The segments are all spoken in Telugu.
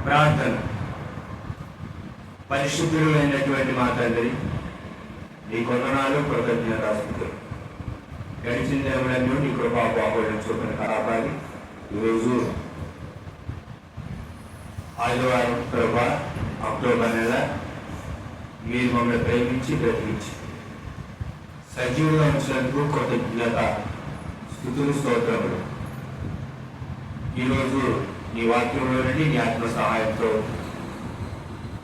ప్రార్థన. పరిశుద్ధుడు అయినటువంటి మా తండ్రి, నీ కొందనాలు కృతజ్ఞతాస్తుతులు. గడిచిన దినములన్నీ నీ కృపా బాహుళ్యం చూపిన కాపాడి ఈరోజు 5వ వారం ప్రభా అక్టోబర్ నెల మీరు మమ్మల్ని ప్రేమించి బ్రతికించి సజీవులుగా ఉంచినందుకు కృతజ్ఞత స్తుతులు స్తోత్రములు. ఈరోజు నీ వాక్యంలో నుండి నీ ఆత్మ సహాయంతో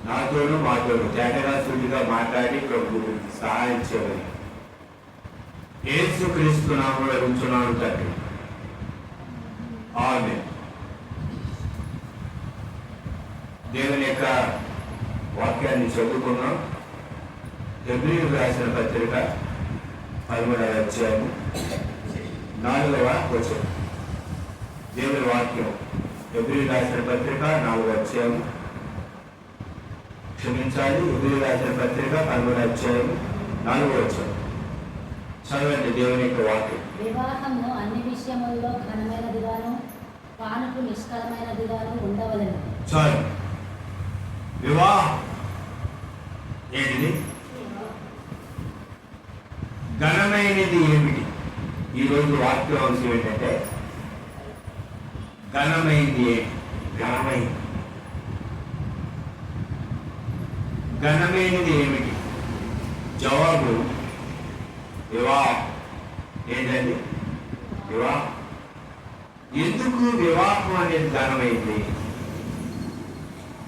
నాతోనూ మాతోనూ తేటగా సూటిగా మాట్లాడి ప్రభు సహాయం చేయమని యేసు క్రీస్తు నామములో ఉంచున్నాను తండ్రి, ఆమేన్. దేవుని యొక్క వాక్యాన్ని చదువుకున్నాం. హెబ్రీయులకు రాసిన పత్రిక 13వ అధ్యాయము 4వ వచనం. దేవుని వాక్యం హెబ్రీయులకు రాసిన పత్రిక 4వ అధ్యాయం, హెబ్రీయులకు రాసిన పత్రిక 13వ అధ్యాయం 4వ వచనం. చదవండి దేవుని యొక్క వాక్యం. వివాహము అన్ని విషయముల్లో ఘనమైనదిగాను కానుకు నిష్కలమైనదిగాను ఉండవలెను. చాలు. వివాహం ఏంటిది? ఘనమైనది ఏమిటి? ఈరోజు వాక్యాంశం ఏంటంటే ఘనమైనది ఏంటి? ఘనమైనది ఏమిటి? జవాబు వివాహం. ఏంటండి వివాహం? ఎందుకు వివాహం అనేది ఘనమైంది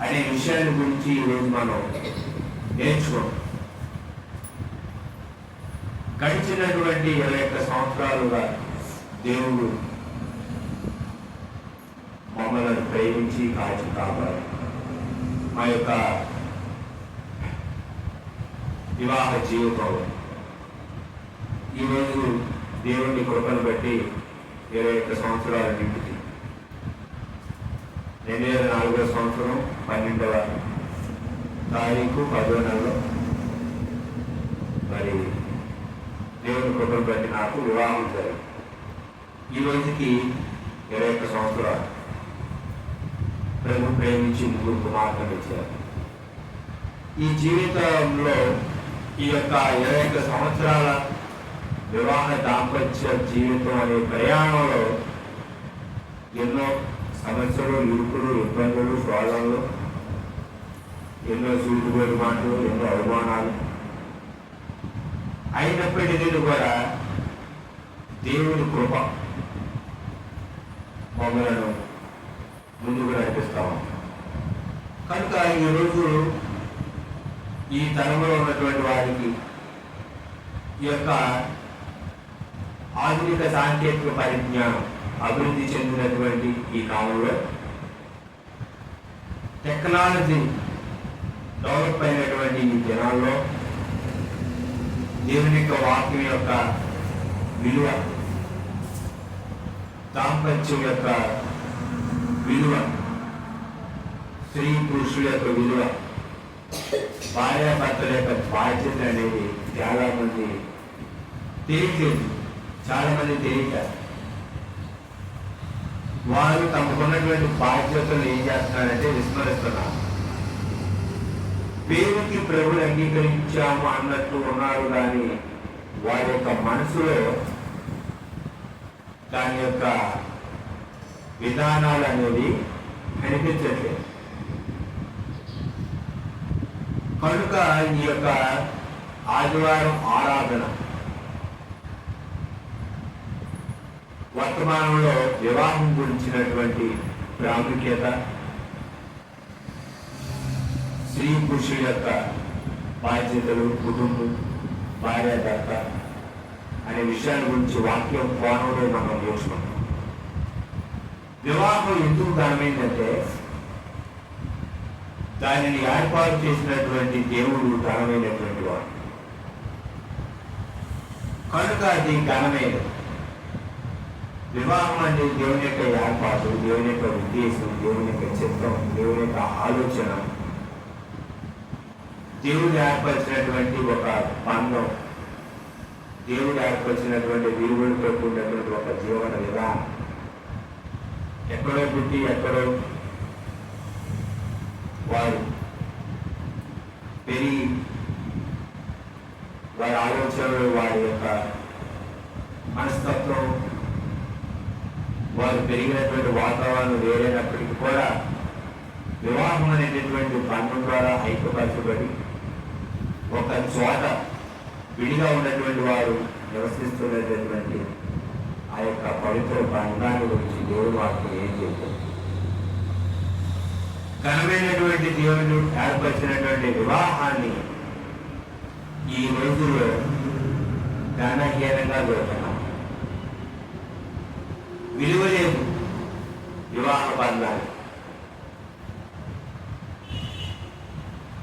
అనే విషయాన్ని గురించి ఈరోజు మనం నేర్చుకోం. గడిచినటువంటి 21 సంవత్సరాలుగా దేవుడు మమ్మల్ని ప్రేమించి కాచి కాపాడు మా యొక్క వివాహ జీవితం ఈరోజు దేవుని కృపను బట్టి 21 సంవత్సరాలు నింపుతుంది. 2004వ సంవత్సరం 12వ తారీఖు 10వ నెలలో మరి దేవుని కృపను బట్టి నాకు వివాహం జరిగింది. ఈ రోజుకి 21 సంవత్సరాలు ప్రభు ప్రేమించి ముగ్గురు కుమార్తెలు ఇచ్చారు. ఈ జీవితంలో ఈ యొక్క 21 సంవత్సరాల వివాహ దాంపత్య జీవితం అనే ప్రయాణంలో ఎన్నో సమస్యలు, ఇరుకులు, ఇబ్బందులు, శోధనలు, ఎన్నో సూటిపోయి మాటలు, ఎన్నో అవమానాలు అయినప్పటికీ కూడా దేవుని కృప మమ్మలను ముందుకు నడిపిస్తాము. కనుక ఈరోజు ఈ తరంలో ఉన్నటువంటి వారికి ఈ యొక్క ఆధునిక సాంకేతిక పరిజ్ఞానం అభివృద్ధి చెందినటువంటి ఈ కాలంలో టెక్నాలజీ డెవలప్ అయినటువంటి ఈ దినాల్లో దేవుని యొక్క వాక్యం యొక్క విలువ, దాంపత్యం యొక్క విలువ, స్త్రీ పురుషుల యొక్క విలువ, భార్యాభర్తల యొక్క బాధ్యత అనేది చాలా మంది తెలియలేదు. చాలా మంది తెలియక వారు తమకున్నటువంటి బాధ్యతలు ఏం చేస్తున్నారంటే విస్మరిస్తున్నారు. పేరుకి ప్రభుని అంగీకరించాము అన్నట్టు ఉన్నారు, కానీ వారి యొక్క మనసులో దాని యొక్క విధానాలు అనేది కనిపించట్లేదు. కనుక ఈ యొక్క ఆదివారం ఆరాధన వర్తమానంలో వివాహం గురించినటువంటి ప్రాముఖ్యత, స్త్రీ పురుషుల యొక్క బాధ్యతలు, కుటుంబం, భార్యాభర్త అనే విషయాల గురించి వాక్యం కోణంలో మనం నేర్చుకుంటాం. వివాహం ఎందుకు ఘనమైందంటే దానిని ఏర్పాటు చేసినటువంటి దేవుడు ఘనమైనటువంటి వాడు. కనుక అది ఘనమైనది. వివాహం అంటే దేవుని యొక్క ఏర్పాటు, దేవుని యొక్క ఉద్దేశం, దేవుని యొక్క చిత్తం, దేవుని యొక్క ఆలోచన, దేవుడు ఏర్పరిచినటువంటి ఒక బంధం, దేవుడు ఏర్పరిచినటువంటి విలువలతో కూడినటువంటి ఒక జీవన విధానం. ఎక్కడో పుట్టి ఎక్కడో వారు పెరిగి వారి ఆలోచనలు, వారి యొక్క మనస్తత్వం, వారు పెరిగినటువంటి వాతావరణం వేరైనప్పటికీ కూడా వివాహం అనేటటువంటి బంధం ద్వారా ఐక్యపరచబడి ఒక చోట విడిగా ఉన్నటువంటి వారు నివసిస్తున్నటువంటి ఆ యొక్క పవిత్ర బంధాన్ని గురించి దేవుడు వారికి ఏం చెప్తారు? ఘనమైనటువంటి దేవుడు ఏర్పరిచినటువంటి వివాహాన్ని ఈ రోజుల్లో ఘనహీనంగా దొరుకుతున్నాం. విలువ లేదు వివాహ బంధాలు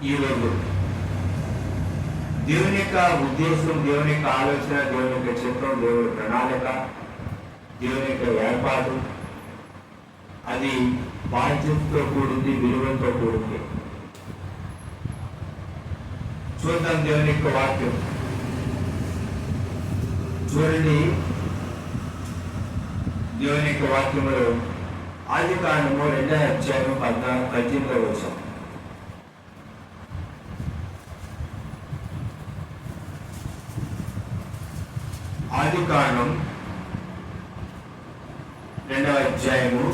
ఈ రోజు. దేవుని యొక్క ఉద్దేశం, దేవుని యొక్క ఆలోచన, దేవుని యొక్క చిత్రం, దేవుని ప్రణాళిక, దేవుని యొక్క ఏర్పాటు అది బాధ్యతతో కూడింది, విలువలతో కూడింది. చూద్దాం దేవుని యొక్క వాక్యం. చూడండి, దేవుని యొక్క వాక్యములో ఆదికాండము 2వ అధ్యాయం 18వ వచనం. ఆదికాండం 2వ అధ్యాయము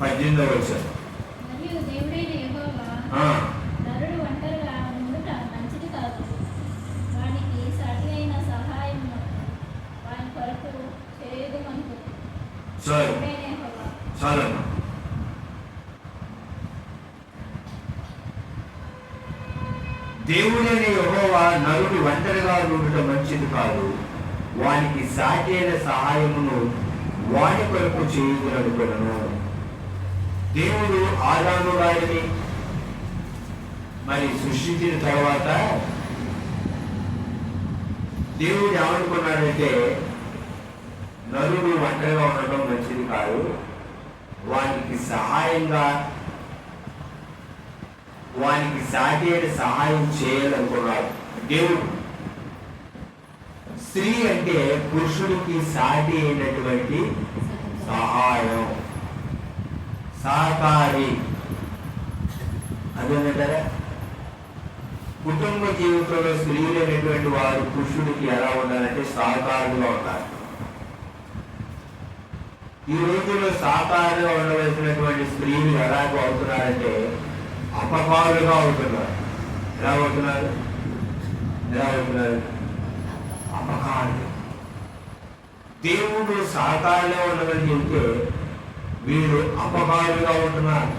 18వ వచనం. మరియు దేవుడైన యెహోవా నరుడు ఒంటరిగా ఉండుట మంచిది కాదు, వానికి సాటి అయిన సహాయం వాని కొరకు చేయదుమనుకు. దేవుడైన యెహోవా. చాలమ్మా. దేవుడైన యెహోవా నరుడు ఒంటరిగా ఉండుట మంచిది కాదు, వానికి సాటి అయిన సహాయమును వాని కొరకు చేయుదుననుకొనెను. దేవుడు ఆదాము గారిని మరి సృష్టించిన తర్వాత దేవుడు ఏమనుకున్నాడంటే నరుడు ఒంటరిగా ఉండటం మంచిది కాదు, వానికి సహాయంగా, వానికి సాటి అయిన సహాయం చేయాలనుకున్నాడు దేవుడు. స్త్రీ అంటే పురుషుడికి సాటి అయినటువంటి సహాయం, సహకారి. అదేంటారా? కుటుంబ జీవితంలో స్త్రీలు అనేటువంటి వారు పురుషుడికి ఎలా ఉండాలంటే సహకారులుగా ఉండాలి. ఈ రోజుల్లో సహకారులుగా ఉండవలసినటువంటి స్త్రీలు ఎలాగో అవుతున్నారంటే అపకారులుగా అవుతున్నారు. ఎలా అవుతున్నారు? అపకారులు. దేవుడు సహకారులుగా ఉండమని చెబితే వీళ్ళు అపకారులుగా ఉంటున్నారు.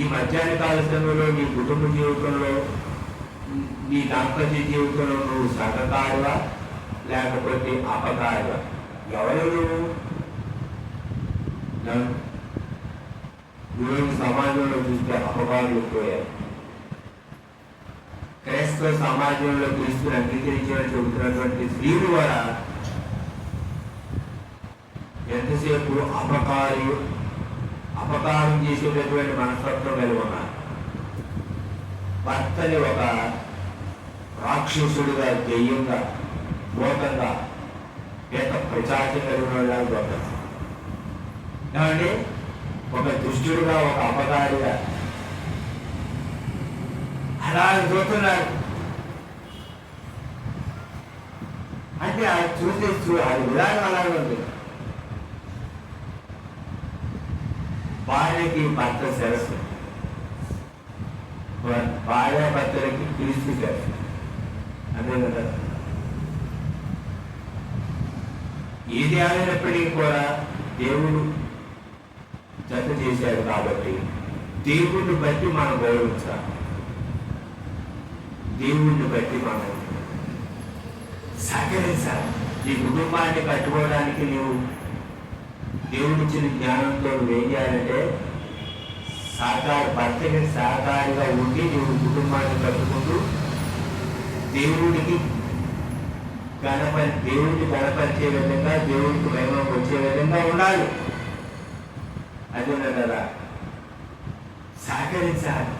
ఈ మధ్యాహ్న కాల సమయంలో నీ కుటుంబ జీవితంలో, నీ దాంపత్య జీవితంలో నువ్వు సహకారుగా లేకపోతే అపకారుగా? ఎవరు నువ్వు? ఈరోజు సమాజంలో చూస్తే అపకారులు పోయారు. క్రైస్తవ సమాజంలో క్రీస్తుని అంగీకరించాలని చెబుతున్నటువంటి స్త్రీలు కూడా ఎంతసేపు అపకారం చేసేటటువంటి మనస్తత్వం కలిగి ఉన్నారు. భర్తని ఒక రాక్షసుడిగా, దెయ్యంగా, భూతంగా, ప్రచారం కలిగిన వాళ్ళు చూస్తారు. కాబట్టి ఒక దుష్టుడుగా, ఒక అపకారిగా అలా చూస్తున్నారు. అంటే అది చూసే అది విధానం అలాగే ఉంది. భార్యకి భర్త శిరస్సు, భార్య భర్తలకి క్రీస్తు శిరస్సు. అదే కదా. ఏది అయినప్పటికీ కూడా దేవుడు జత చేశాడు కాబట్టి దేవుడిని బట్టి మనం గౌరవించాలి. దేవుడిని బట్టి మనం సహకరించాలి. నీ కుటుంబాన్ని కట్టుకోవడానికి నీవు దేవుడిచ్చిన జ్ఞానంతో నువ్వేం చేయాలంటే భర్తకి సహకారిగా ఉండి నువ్వు కుటుంబాన్ని కట్టుకుంటూ దేవుడిని గణపరిచే విధంగా, దేవుడికి మహిమ వచ్చే విధంగా ఉండాలి. అదేనా కదా? సహకరించాలి.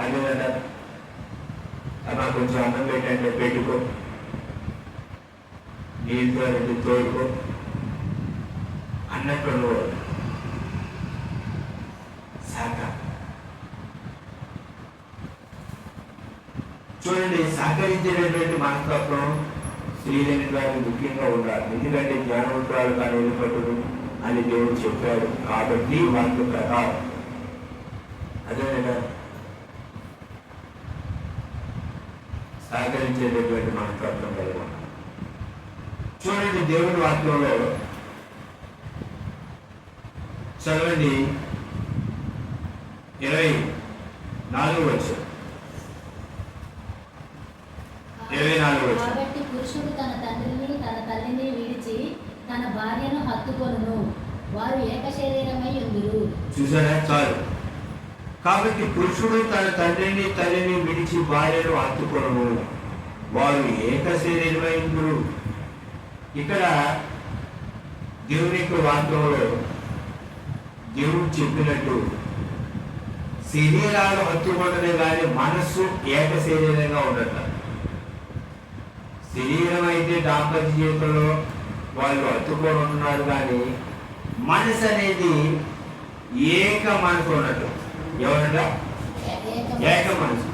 అదేనా కదా? అలా కొంచెం అన్నం పెట్టంటే పెట్టుకో, నీళ్ళతో రెండు తోడుకో అన్నట్లు శాఖ. చూడండి, సహకరించేటటువంటి మనస్తత్వం స్త్రీలని వారికి ముఖ్యంగా ఉండాలి. ఎందుకంటే జ్ఞానవంతురాలు కానీ వెళ్ళిపట్టుడు అని దేవుడు చెప్పాడు కాబట్టి వాళ్ళ ప్రకారం అదేవిధంగా సహకరించేటటువంటి మనస్తత్వం కలిగి ఉండాలి. చూడండి, దేవుని వాక్యంలో చదవండి 24 వచ్చారు. 24 వచ్చారు. కాబట్టి పురుషుడు తన తండ్రిని తన తల్లిని విడిచి తన భార్యను హత్తుకొనును, వారు ఏక శరీరమై ఉందురు. చూసారా, చాలు. కాబట్టి పురుషుడు తన తండ్రిని తల్లిని విడిచి భార్యను హత్తుకొనును, వారు ఏక శరీరమై ఉందురు. ఇక్కడ దేవుని యొక్క వాక్యంలో దేవుడు చెప్పినట్టు శరీరాలు హత్తుకుంటనే కానీ మనస్సు ఏక శరీరంగా ఉండట. శరీరం అయితే దాంపత్య జీవితంలో వాళ్ళు హత్తుకొని ఉంటున్నారు, కానీ మనసు అనేది ఏక మనసు ఉన్నట్టు. ఎవరంట? ఏక మనసు.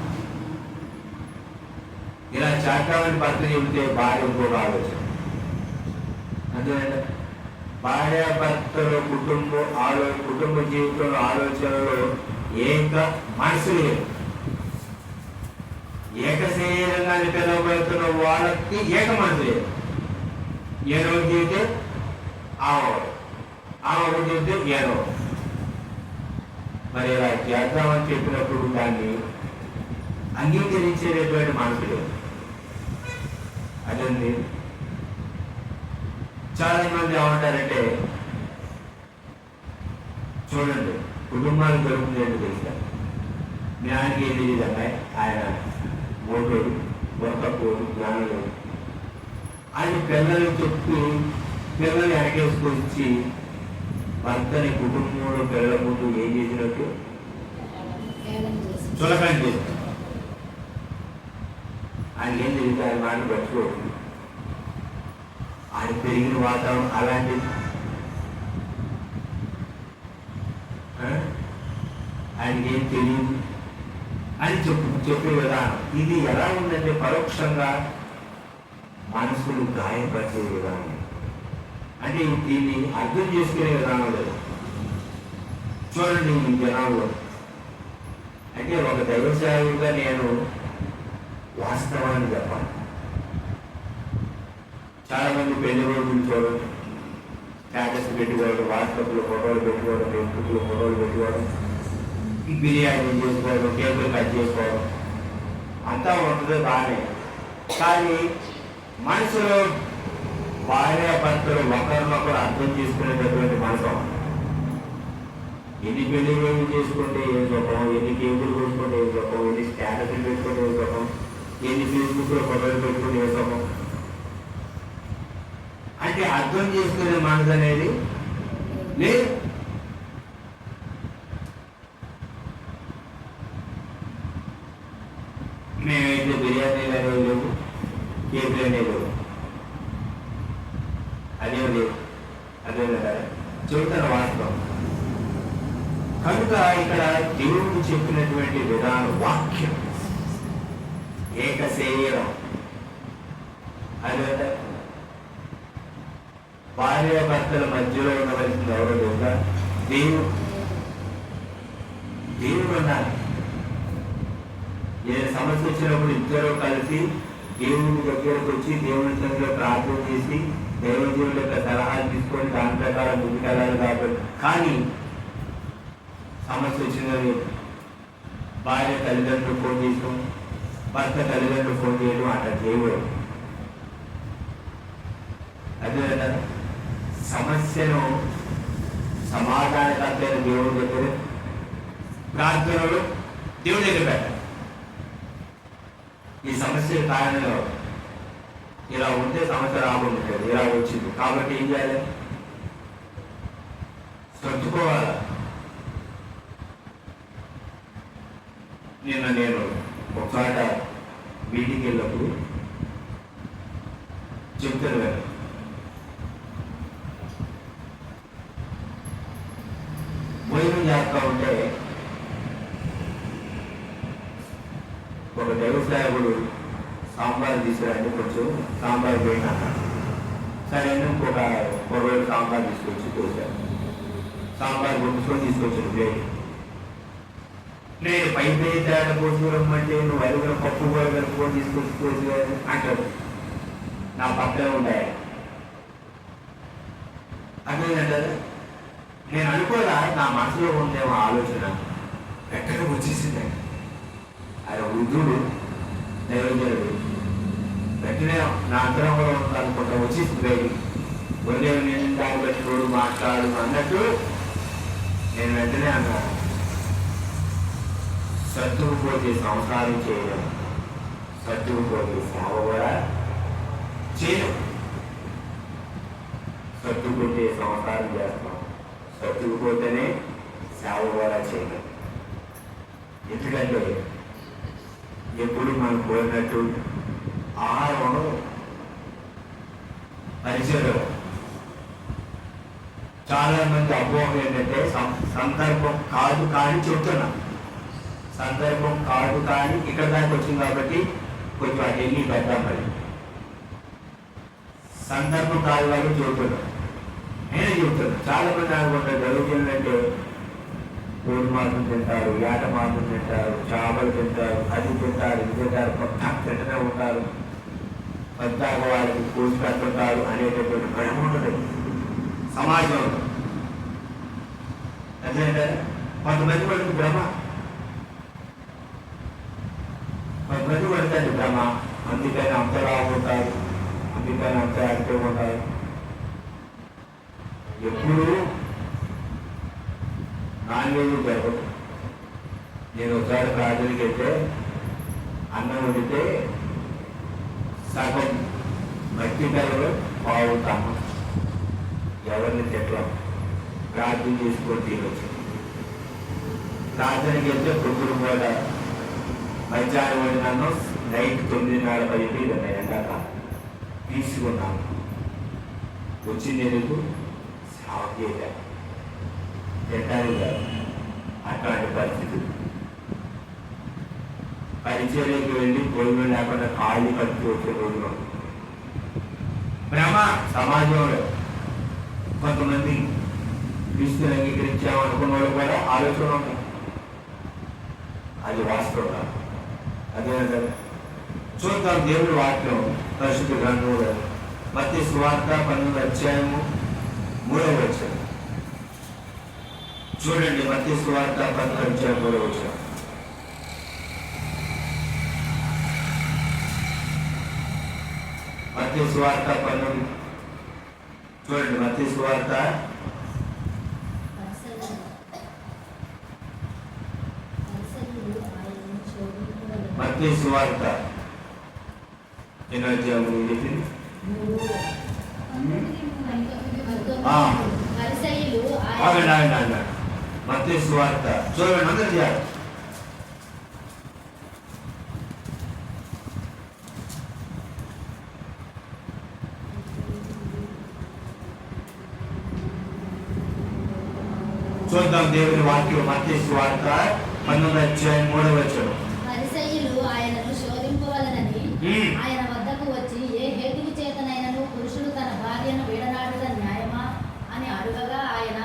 ఇలా చాటామని భర్త చెబితే భార్య ఇంకొక ఆలోచన. అందువల్ల భార్యాభర్తలో కుటుంబ జీవితంలో ఆలోచనలో ఏక మనసు లేదు. ఏక శరీరంగా పిలవబడుతున్న వాళ్ళకి ఏక మనసు లేదు. ఏనో చెబితే ఆమె చెబితే ఏనో. మరి ఇలా చేద్దామని చెప్పినప్పుడు దాన్ని అంగీకరించేటటువంటి మనసు లేదు. అదండి చాలా మంది ఏమంటారంటే, చూడండి కుటుంబాలు జరుగుతుందంటే తెలుసా, జ్ఞానికి ఏది విధంగా ఆయన మోటోడు వర్తపోడు జ్ఞానం లేదు ఆయన పిల్లలు చెప్పి పిల్లల్ని వెనకేసుకొచ్చి భర్తని కుటుంబంలో పిల్లల ముందు ఏం చేసినట్టు చులకని చేస్తారు. ఆయనకి ఏం తెలియదు, ఆయన మాటలు పట్టుకోవచ్చు. ఆయన పెరిగిన వాతావరణం అలాంటిది. ఆయనకి ఏం తెలియదు అని చెప్పే విధానం ఇది ఎలా ఉందంటే పరోక్షంగా మనసులు గాయపరిచే విధానం. అంటే దీన్ని అర్థం చేసుకునే విధానం లేదు. చూడండి ఈ జనాల్లో అంటే ఒక దైవసేవకుడిగా నేను వాస్తవాన్ని చెప్పాలి. చాలా మంది పెళ్లి రోజులు చూడడం, స్టేటస్ పెట్టుకోవడం, వాట్సాప్లో ఫోటోలు పెట్టుకోవడం, ఫేస్బుక్లో ఫోటోలు పెట్టుకోవడం, ఈ బిర్యానీ చేసుకోవడం, టేబుల్ కట్ చేసుకోవడం అంతా ఉంటుంది బాగానే. కానీ మనసులో భార్యాభర్తలు ఒకరినొకరు అర్థం చేసుకునేటటువంటి మనసు. ఎన్ని పెళ్లి రోజులు చేసుకుంటే ఏం సుఖం, ఎన్ని టేబుల్ కొనుక్కుంటే ఏం సుఖం, ఎన్ని స్టేటస్లు పెట్టుకుంటే ఏం సుఖం, ఎన్ని ఫేస్బుక్లో ఫోటోలు పెట్టుకుంటే ఏం సుఖం. అంటే అర్థం చేసుకునే మనసు అనేది లేదు. మేమైతే బిర్యానీలు అనేవి లేవు, కేకులు అనేవి లేవు. అదే లేదు, అదే కదా చెబుతాను వాస్తవం. కనుక ఇక్కడ దేవుడు చెప్పినటువంటి విధానం వాక్యం ఏక శరీరం. అదే భార్యాభర్తల మధ్యలో ఉండవలసింది ఎవరో లేదా? దేవుడు ఉండాలి. ఏ సమస్య వచ్చినప్పుడు ఇద్దరు కలిసి దేవుని దగ్గరకు వచ్చి దేవుని దగ్గర ప్రార్థన చేసి దైవజనుల యొక్క సలహాలు తీసుకొని దాని ప్రకారం ముందుకెళ్ళాలి. కాబట్టి కానీ సమస్య వచ్చిందని భార్య తల్లిదండ్రులు ఫోన్ చేయడం, భర్త తల్లిదండ్రులు ఫోన్ చేయడం అట్లా చేయకూడదు. అదే సమస్యను సమాధానకర్తైన దేవుడి దగ్గర ప్రార్థనలు దేవుడి దగ్గర పెట్టాలి. ఈ సమస్య కారణంగా ఇలా ఉంటే సమస్య రాకుండా ఇలా వచ్చింది కాబట్టి ఏం చేయాలి? సర్దుకోవాలి. నేను ఒకసారి మీటింగ్కి వెళ్ళినప్పుడు చెప్తాను, మాట్లాడుతూ ఉంటే ఒక దేవస్థాయకుడు సాంబార్ తీసుకురండి, కొంచెం సాంబార్ పోయినా సరే ఇంకొక రోజు సాంబార్ తీసుకొచ్చి పోసాను. సాంబార్ కొట్టుకొని తీసుకొచ్చాను ప్లేట్. నేను పైపు తేడా పోసుకురమ్మంటే నువ్వు అరుగున పప్పు కూడా కలుపుకొని తీసుకొచ్చి పోసి అంటాడు. నా పక్కనే ఉండాలి అర్థమైందంటారు. నేను అనుకోదా నా మనసులో ఉందేమో ఆలోచన ఎక్కడ వచ్చేసింది. ఆయన వృద్ధుడు నైవేద్యుడు వెంటనే నా అంతరంలో అనుకుంటా వచ్చేసింది బయటికి. ఉదయం నేను దాన్ని బట్టి రోడ్డు మాట్లాడు అన్నట్టు నేను వెంటనే అన్నాను, సర్దుకుపోతే సంసారం చేయడం, సర్దుకుపోతే సేవ కూడా చేయడం. సర్దుకుంటే సంసారం చేస్తాం, సర్దుకుపోతేనే సేవ కూడా చేయడం. ఎందుకంటే ఎప్పుడు మనం కోరినట్టు ఆహారం పరిచయం. చాలా మంది అపోహం ఏంటంటే సందర్భం కాదు కానీ చెప్తున్నా, సందర్భం కాదు కానీ ఇక్కడ దానికి వచ్చింది కాబట్టి కొంచెం అటు వెళ్ళి పెద్దాం. మరి సందర్భం కాదు కానీ చెబుతున్నా, నేనే చెబుతున్నా. చాలా మంది అనుకుంటారు జరుగుతుందంటే కోడి మాంసం తింటారు, ఏట మాంసం తింటారు, చేపలు తింటారు, అది తింటారు, ఇది తింటారు, కొత్త తింటూనే ఉంటారు, పెద్దాక వాళ్ళకి కోసి పెడుతుంటారు అనేటటువంటి భయం ఉంటుంది సమాజంలో. అదేంటే కొంతమంది వాళ్ళకి భ్రమ, కొంతమంది పడతారు భ్రమ. అందుకని అంతలా ఉంటారు, అందుకని అంత యాక్టివ్ ఉంటారు. ఎప్పుడు నాన్ వెజ్ జరగదు. నేను ఒకసారి ప్రార్థనకి వెళ్తే అన్నం వండితే సగం మట్టి కలవలో బాగుంటాము, ఎవరిని తిట్టం, ప్రార్థన చేసుకొని తినవచ్చు. ప్రార్థనకి వెళ్తే పొద్దున కూడా మధ్యాహ్నం వండినాను, నైట్ 9:30 ఎండాక తీసుకున్నాను. వచ్చింది ఎందుకు సేవ చేశాను, తింటాను కాదు. అట్లాంటి పరిస్థితి పరిచయలోకి వెళ్ళి భోజనం లేకుండా ఖాళీ కట్టి వచ్చే రోజులు భ్రమ. సమాజంలో కొంతమంది క్రీస్తుని అంగీకరించాము అనుకున్న వాళ్ళు కూడా ఆలోచన ఉంటాయి, అది వాస్తవం. అదేనంటే చూద్దాం దేవుడి వాక్యం పరిశుద్ధ గ్రంథంలో మత్తయి సువార్త 12:3. చూడండి, మత్తయి సువార్త 12:3. మత్తయి సువార్త 12 చూడండి. మత్తయి సువార్త మత్తయి సువార్త ఎన్నో అధ్యాయం చెప్పింది. మత్తయి సువార్త చూడండి, అందరూ చేయాలి. చూద్దాం దేవుని వాక్యం. మత్తయి సువార్త 12:3. పరిసయ్యులు ఆయనను శోధింపవలనని ఆయన వద్దకు వచ్చి, ఏ హేతువు చేతనైనను పురుషుడు తన భార్యను విడనాడుట న్యాయమా అని అడుగగా, ఆయన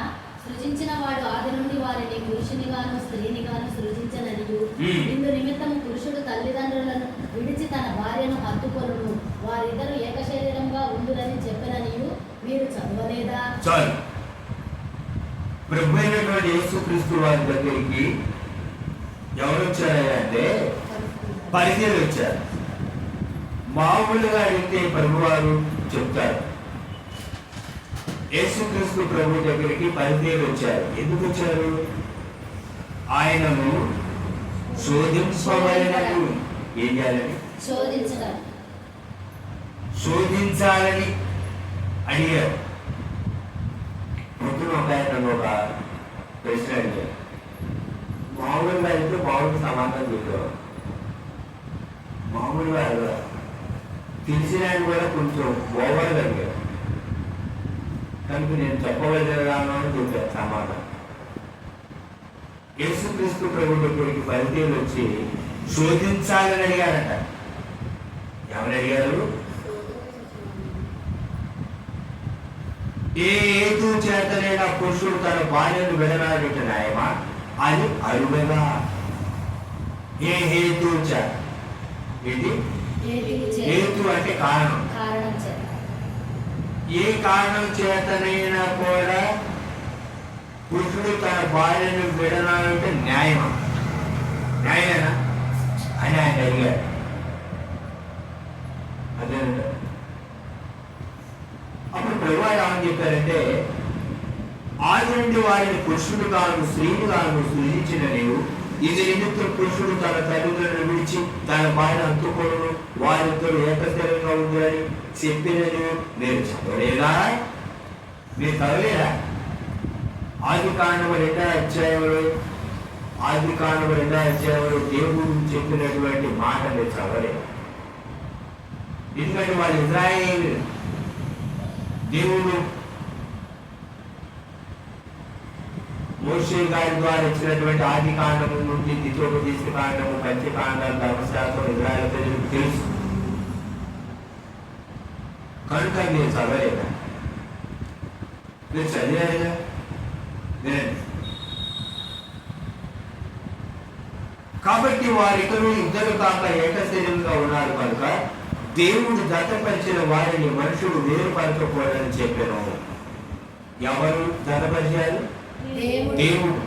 సృజించిన వాడు ఆది నుండి వారిని పురుషునిగాను స్త్రీనిగాను సృజించననియు, ఇందు నిమిత్తము పురుషుడు తల్లిదండ్రులను విడిచి తన భార్యను హత్తుకొనును, వారిద్దరు ఏక శరీరంగా ఉండునని చెప్పననియు మీరు చదవలేదా? చాలు. ప్రభు అయినటువంటి యేసుక్రీస్తు వారి దగ్గరికి ఎవరు వచ్చారంటే పరిచయం వచ్చారు. మామూలుగా అడిగితే ప్రభువారు చెప్తారు. యేసుక్రీస్తు ప్రభు దగ్గరికి పరిచయం వచ్చారు. ఎందుకు వచ్చారు? ఆయనను శోధించవలనని. ఏం చేయాలని? శోధించాలని అడిగారు. పొద్దున ఒక ఆయన ఒక ప్రశ్న అడిగారు. మామూలుగా అయితే మామూలు సమాధానం చెప్పారు, మామూలుగా అడగరు. తెలిసిన ఆయన కూడా కొంచెం ఓవర్గా అడిగారు కనుక నేను చెప్పవలసిన అని చెప్పారు సమాధానం. యేసుక్రీస్తు ప్రభు దగ్గరికి పరిచయం వచ్చి శోధించాలని అడిగారట. ఎవరు అడిగారు? ఏ హేతు చేతనైనా పురుషుడు తన భార్యను విడనాడుట న్యాయమా అని అడుగగా. ఏ హేతు చేత? ఇది హేతు అంటే కారణం. ఏ కారణం చేతనైనా కూడా పురుషుడు తన భార్యను విడనాడుట న్యాయమా? న్యాయమేనా అని ఆయన అడిగారు. అదేనంట. అప్పుడు ప్రభు ఏమని చెప్పారంటే, ఆది నుండి వారిని పురుషుడు కాను స్త్రీని కాను సృజించిన నీవు, ఇది నిమిత్తం పురుషుడు తన తల్లిదండ్రులను విడిచి తన భార్య అంతుకోను, వారిద్దరూ ఏకస్థిరంగా ఉందని చెప్పినని నేను చదవలేదా? మీరు చదవలేదా? ఆది కాండము 2వ అధ్యాయంలో దేవుడు చెప్పినటువంటి మాట మీరు చదవలేదు. ఎందుకంటే వాళ్ళు ఇజ్రాయేలు. దేవుడు మోషే గారి ద్వారా ఇచ్చినటువంటి ఆది కాండము నుండి ద్వితీయోపదేశ కాండము, పంచకాండాలు, ధర్మశాస్త్రం ఇజ్రాయేలు ప్రజలకు తెలుసు. కనుక మీరు చదవలేదా? మీరు చదివారుగా. కాబట్టి వారిద్దరూ ఇద్దరు కాక ఏకశరీరంగా ఉన్నారు కనుక దేవుడు జతపరిచిన వారిని మనుషుడు వేరుపరచకూడదని చెప్పాను. ఎవరు జతపరిచారు? దేవుడు.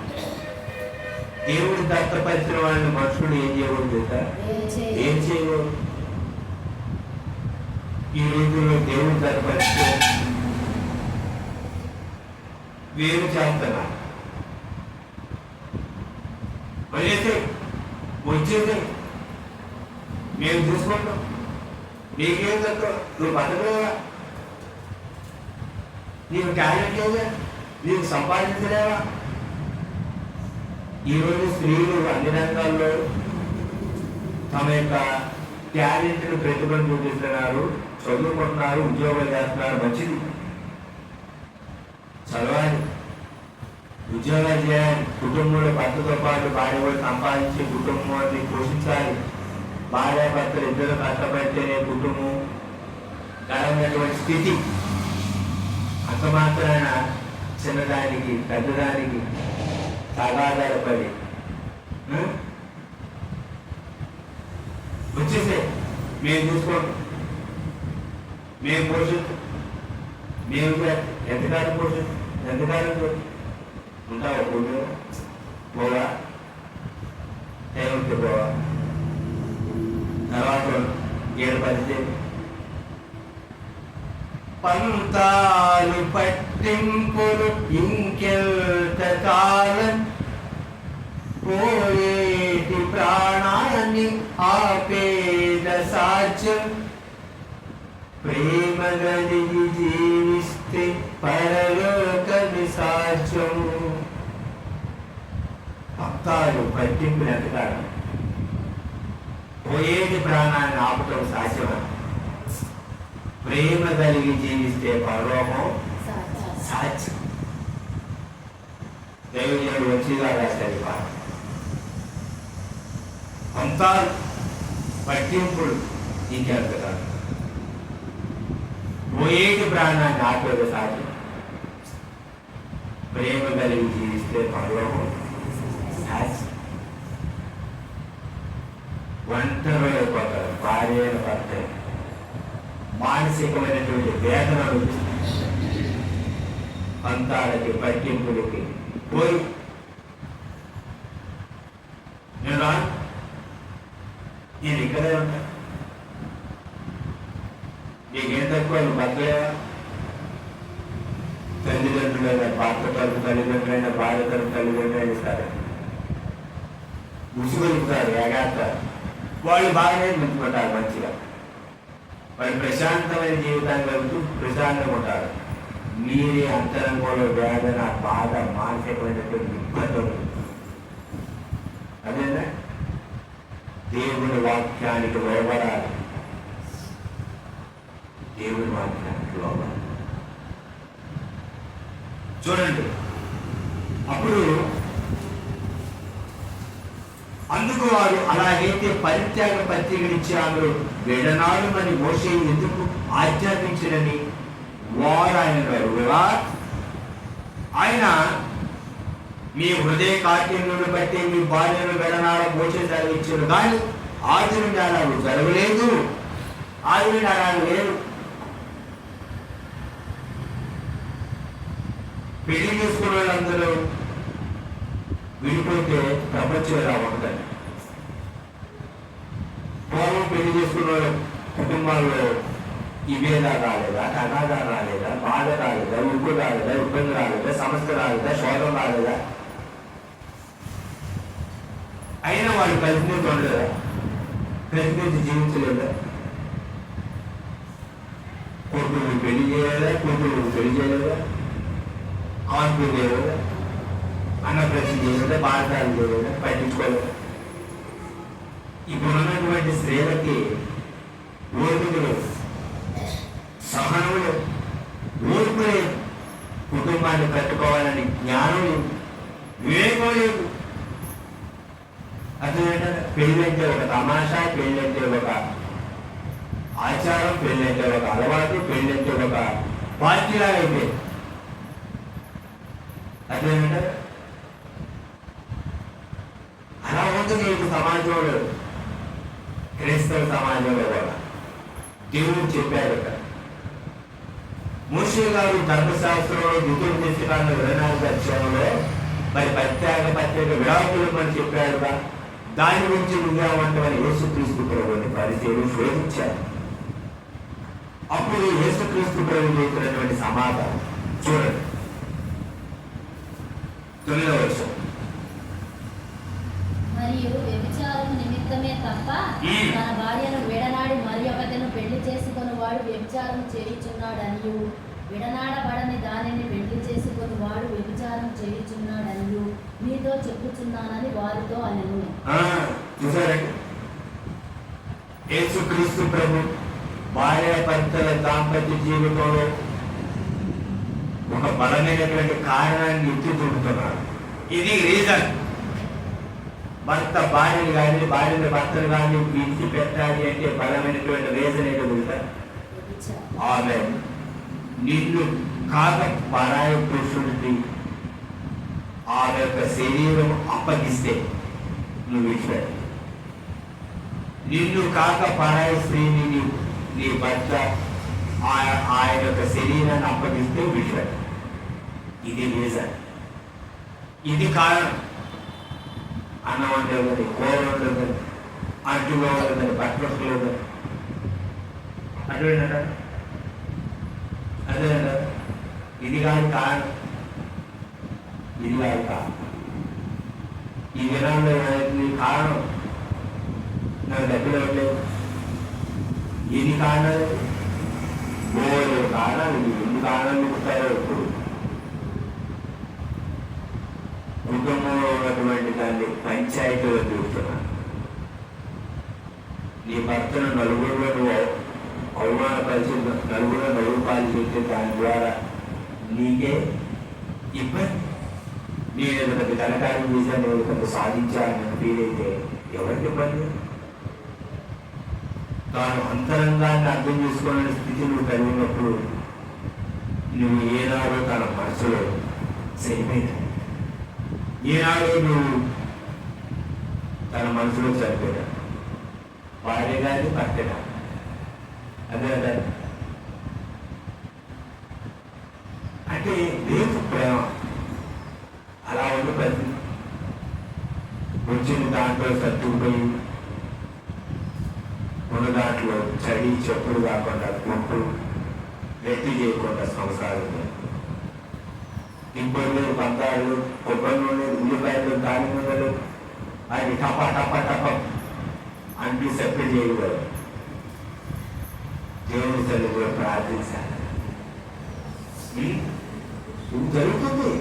దేవుడు జతపరిచిన వారిని మనుషుడు ఏం చేయకూడదు? ఏం చేయకూడదు. ఈ రోజుల్లో దేవుడు జతపరిస్తే వేరు చేస్తున్నారు. వచ్చేది మేము చూసుకుంటాం. నీకేం తక్కువ? నువ్వు బతకలేవా? నీకు టాలెంట్ లేదా? నీకు సంపాదించలేవా? ఈరోజు స్త్రీలు అన్ని రంగాల్లో తమ యొక్క టాలెంట్ను ప్రతిభను చూపిస్తున్నారు, చదువుకుంటున్నారు, ఉద్యోగాలు చేస్తున్నారు. మంచిది, చదవాలి, ఉద్యోగాలు చేయాలి. కుటుంబంలో భర్తతో పాటు భార్య కూడా సంపాదించి కుటుంబాన్ని పోషించాలి. భార్యాభర్తలు ఇద్దరు కష్టపడితేనే కుటుంబం గడవనటువంటి స్థితి. అంత మాత్రాన చిన్నదానికి పెద్దదానికి తగాదాలపడి వచ్చేసే మేము చూసుకోండి, మేము పోషిస్తాం, మేము ఎంతకాలం పోషిస్తాం, ఎంతకాలం ఉంటావా? పూర్ణ పోవా, ఏమిటి పోవా, తర్వాత ఏడు పరిస్థితి పంతాలు పట్టింపులు ఇంకెంత కాలం, పోయేటి ప్రాణాన్ని ఆపేద సాధ్యం, ప్రేమ కలిగి జీవిస్తే పరలోక విసాధ్యం. భక్తాలు పట్టింపులు ఎంతకాలం, పోయేటి ప్రాణాన్ని ఆపటం సాధ్యమా? ప్రేమ కలిగి జీవిస్తే పరలోకం సాధ్యం. దేవుడు వచ్చిగా రాశారు. పంతాలు పట్టింపులు ఇంకెంతకాలం, పోయేటి ప్రాణాన్ని ఆపేది సాధ్యం, ప్రేమ కలిగి జీవిస్తే పరలోకం సాధ్యం. ఒంటరి అయిపోతారు, భార్య భర్త మానసికమైనటువంటి వేదనలు, పంతాలకి పట్టింపులకి పోయి నేను రాను, నేను ఇక్కడే ఉంటా, నీకేం తక్కువ, నువ్వు బతలేవా? తల్లిదండ్రులైన భర్త తరపు తల్లిదండ్రులైన భార్య తరపు తల్లిదండ్రులైన సరే ముసుగొలుపుతారు, ఎగాస్తారు. వాళ్ళు బాగానే ముందుకుంటారు, మంచిగా వాళ్ళు ప్రశాంతమైన జీవితాన్ని వెళ్తూ ప్రశాంతంగా ఉంటారు. మీరే అంతరంగంలో వేదన, బాధ, మానసికమైనటువంటి ఇబ్బందులు. అదేనా? దేవుని వాక్యానికి లోబడాలి, దేవుని వాక్యానికి లోబడాలి. చూడండి, అప్పుడు అందుకు వారు అలాగైతే పరిత్యాగ పత్రికనిచ్చి ఆమెను విడనాడు అని మోషే ఎందుకు ఆజ్ఞాపించడని వారు ఆయన మీ హృదయ కాఠిన్యులను బట్టి మీ భార్యను విడనాడ మోషే సెలవిచ్చారు, కానీ ఆది నుండి అలా జరగలేదు. ఆది నుండి అలా లేదు. పెళ్లి చేసుకున్న వాళ్ళందరూ విడిపోతే ప్రపంచం ఎలా ఉంటుందండి? పూర్వం పెళ్లి చేసుకున్న వాళ్ళ కుటుంబాల్లో ఈ భేదాలు రాలేదా, అనాదాలు రాలేదా, బాధ రాలేదా, ఉప్పు రాలేదా, ఇబ్బంది రాలేదా, సమస్య రాలేదా, శోధం రాలేదా? అయినా వాళ్ళు కలిసినట్టు ఉండలేదా? కలిసినట్టు జీవించలేదా? కొడుకులు పెళ్లి చేయలేదా, కూతురు పెళ్లి చేయలేదా, కాన్పు చేయలేదా, అన్నప్రశ్న చేయలేదా, బాధలు చేయలేదా, పట్టించుకోలేదా? ఇప్పుడు ఉన్నటువంటి స్త్రీలకి ఓర్పులు, సహనములు, ఓర్పు లేదు. కుటుంబాన్ని కట్టుకోవాలని జ్ఞానం లేదు, వివేకం లేదు. అదేంటే పెళ్ళంటే ఒక తమాషా, పెళ్ళంటే ఒక ఆచారం, పెళ్ళంటే ఒక అలవాటు, పెళ్ళంటే ఒక పార్టీలాగా అయిపోయింది. అదేంటే అలా ఉంటుంది ఇప్పుడు సమాజంలో, క్రైస్తవ సమాజంలో కూడా. దేవుడు చెప్పాడు కదా, మోషే గారు ధర్మశాస్త్రంలో ద్వితీయోపదేశకాండ 24వ అధ్యాయంలో మరి ప్రత్యేక విడాకులు అని చెప్పాడుగా. దాని గురించి నువ్వేమంటావని యేసుక్రీస్తు ప్రభువుని పరిచయం శోధించారు. అప్పుడు యేసుక్రీస్తు ప్రభు చెప్పినటువంటి సమాధానం చూడండి, 9వ వచనం. మరియు వ్యభిచారం నిమిత్తమే తప్ప తన భార్యను విడనాడి మరి ఒకతను పెళ్లి చేసుకొని వాడు వ్యభిచారం చేయుచున్నాడనియు, విడనాడబడని దానిని పెళ్లి చేసుకొని వాడు వ్యభిచారం చేయుచున్నాడనియు మీతో చెప్పుచున్నానని వారితో అనెను. చూసారండి, యేసుక్రీస్తు ప్రభు భార్య భర్తల దాంపత్య జీవితంలో ఒక బలమైనటువంటి కారణాన్ని ఎత్తి చూపుతున్నాడు. ఇది రీజన్. భర్త భార్యను కానీ, భార్యను భర్తను కానీ విడిచి పెట్టాలి అంటే బలమైనటువంటి రీజన్ ఏంటో తెలుసా? ఆమె నిన్ను కాక పరాయి పురుషుడికి ఆమె యొక్క శరీరం అప్పగిస్తే నువ్వు విడిచిపెట్ట. నిన్ను కాక పరాయి స్త్రీని నీ భర్త ఆయన యొక్క శరీరాన్ని అప్పగిస్తే విడిచిపెట్ట. ఇది రీజన్, ఇది కారణం. అన్నం ఉండేదని, కూర ఉండదని, అంటుగా ఉండదని, బట్టలు ఉండదని, అటువేనా? అదేనా? ఇది కాదు కారణం, ఇది కాదు కారణం. ఈ దినాల్లో కారణం నాకు దగ్గర లేదు. ఇది కారణాలు, ఓ కారణాలు, ఎన్ని కారణాలు చెప్తారో ఇప్పుడు. కుటుంబంలో ఉన్నటువంటి దాన్ని పంచాయతీలో చూస్తున్నాను. నీ భర్తను నలుగురులో నువ్వు అవమానపరిచి నలుగురు పాలు చేస్తే దాని ద్వారా నీకే ఇబ్బంది. నేను పెద్ద ఘనకార్యం చేశాను, నేను కొంత సాధించాలని ఫీల్ అయితే ఎవరికి ఇబ్బంది? తాను అంతరంగాన్ని అర్థం చేసుకోవాలనే స్థితి నువ్వు కలిగినప్పుడు నువ్వు ఏనాడో తన మనసులో చనిపోయినా, ఈనాడు నువ్వు తన మనసులో చనిపోయినా, భార్య కానీ భర్త కానీ. అదే అదే అంటే లేదు ప్రేమ. అలా ఉంది ప్రతి వచ్చిన దాంట్లో సర్దుకుపోయి ఉన్న దాంట్లో చడి చెప్పుడు కాకుండా గుంపు రెట్టి చేయకుండా సంసారం. ఇంకొన్ని బంగారు, కొబ్బరి నూనె, ఉల్లిపాయలు, దాని నూనెలు అవి టప టప టప అంటూ సెపరేట్ చేయకూడదు. దేవుని తల్లి కూడా ప్రార్థించాలి. జరుగుతుంది,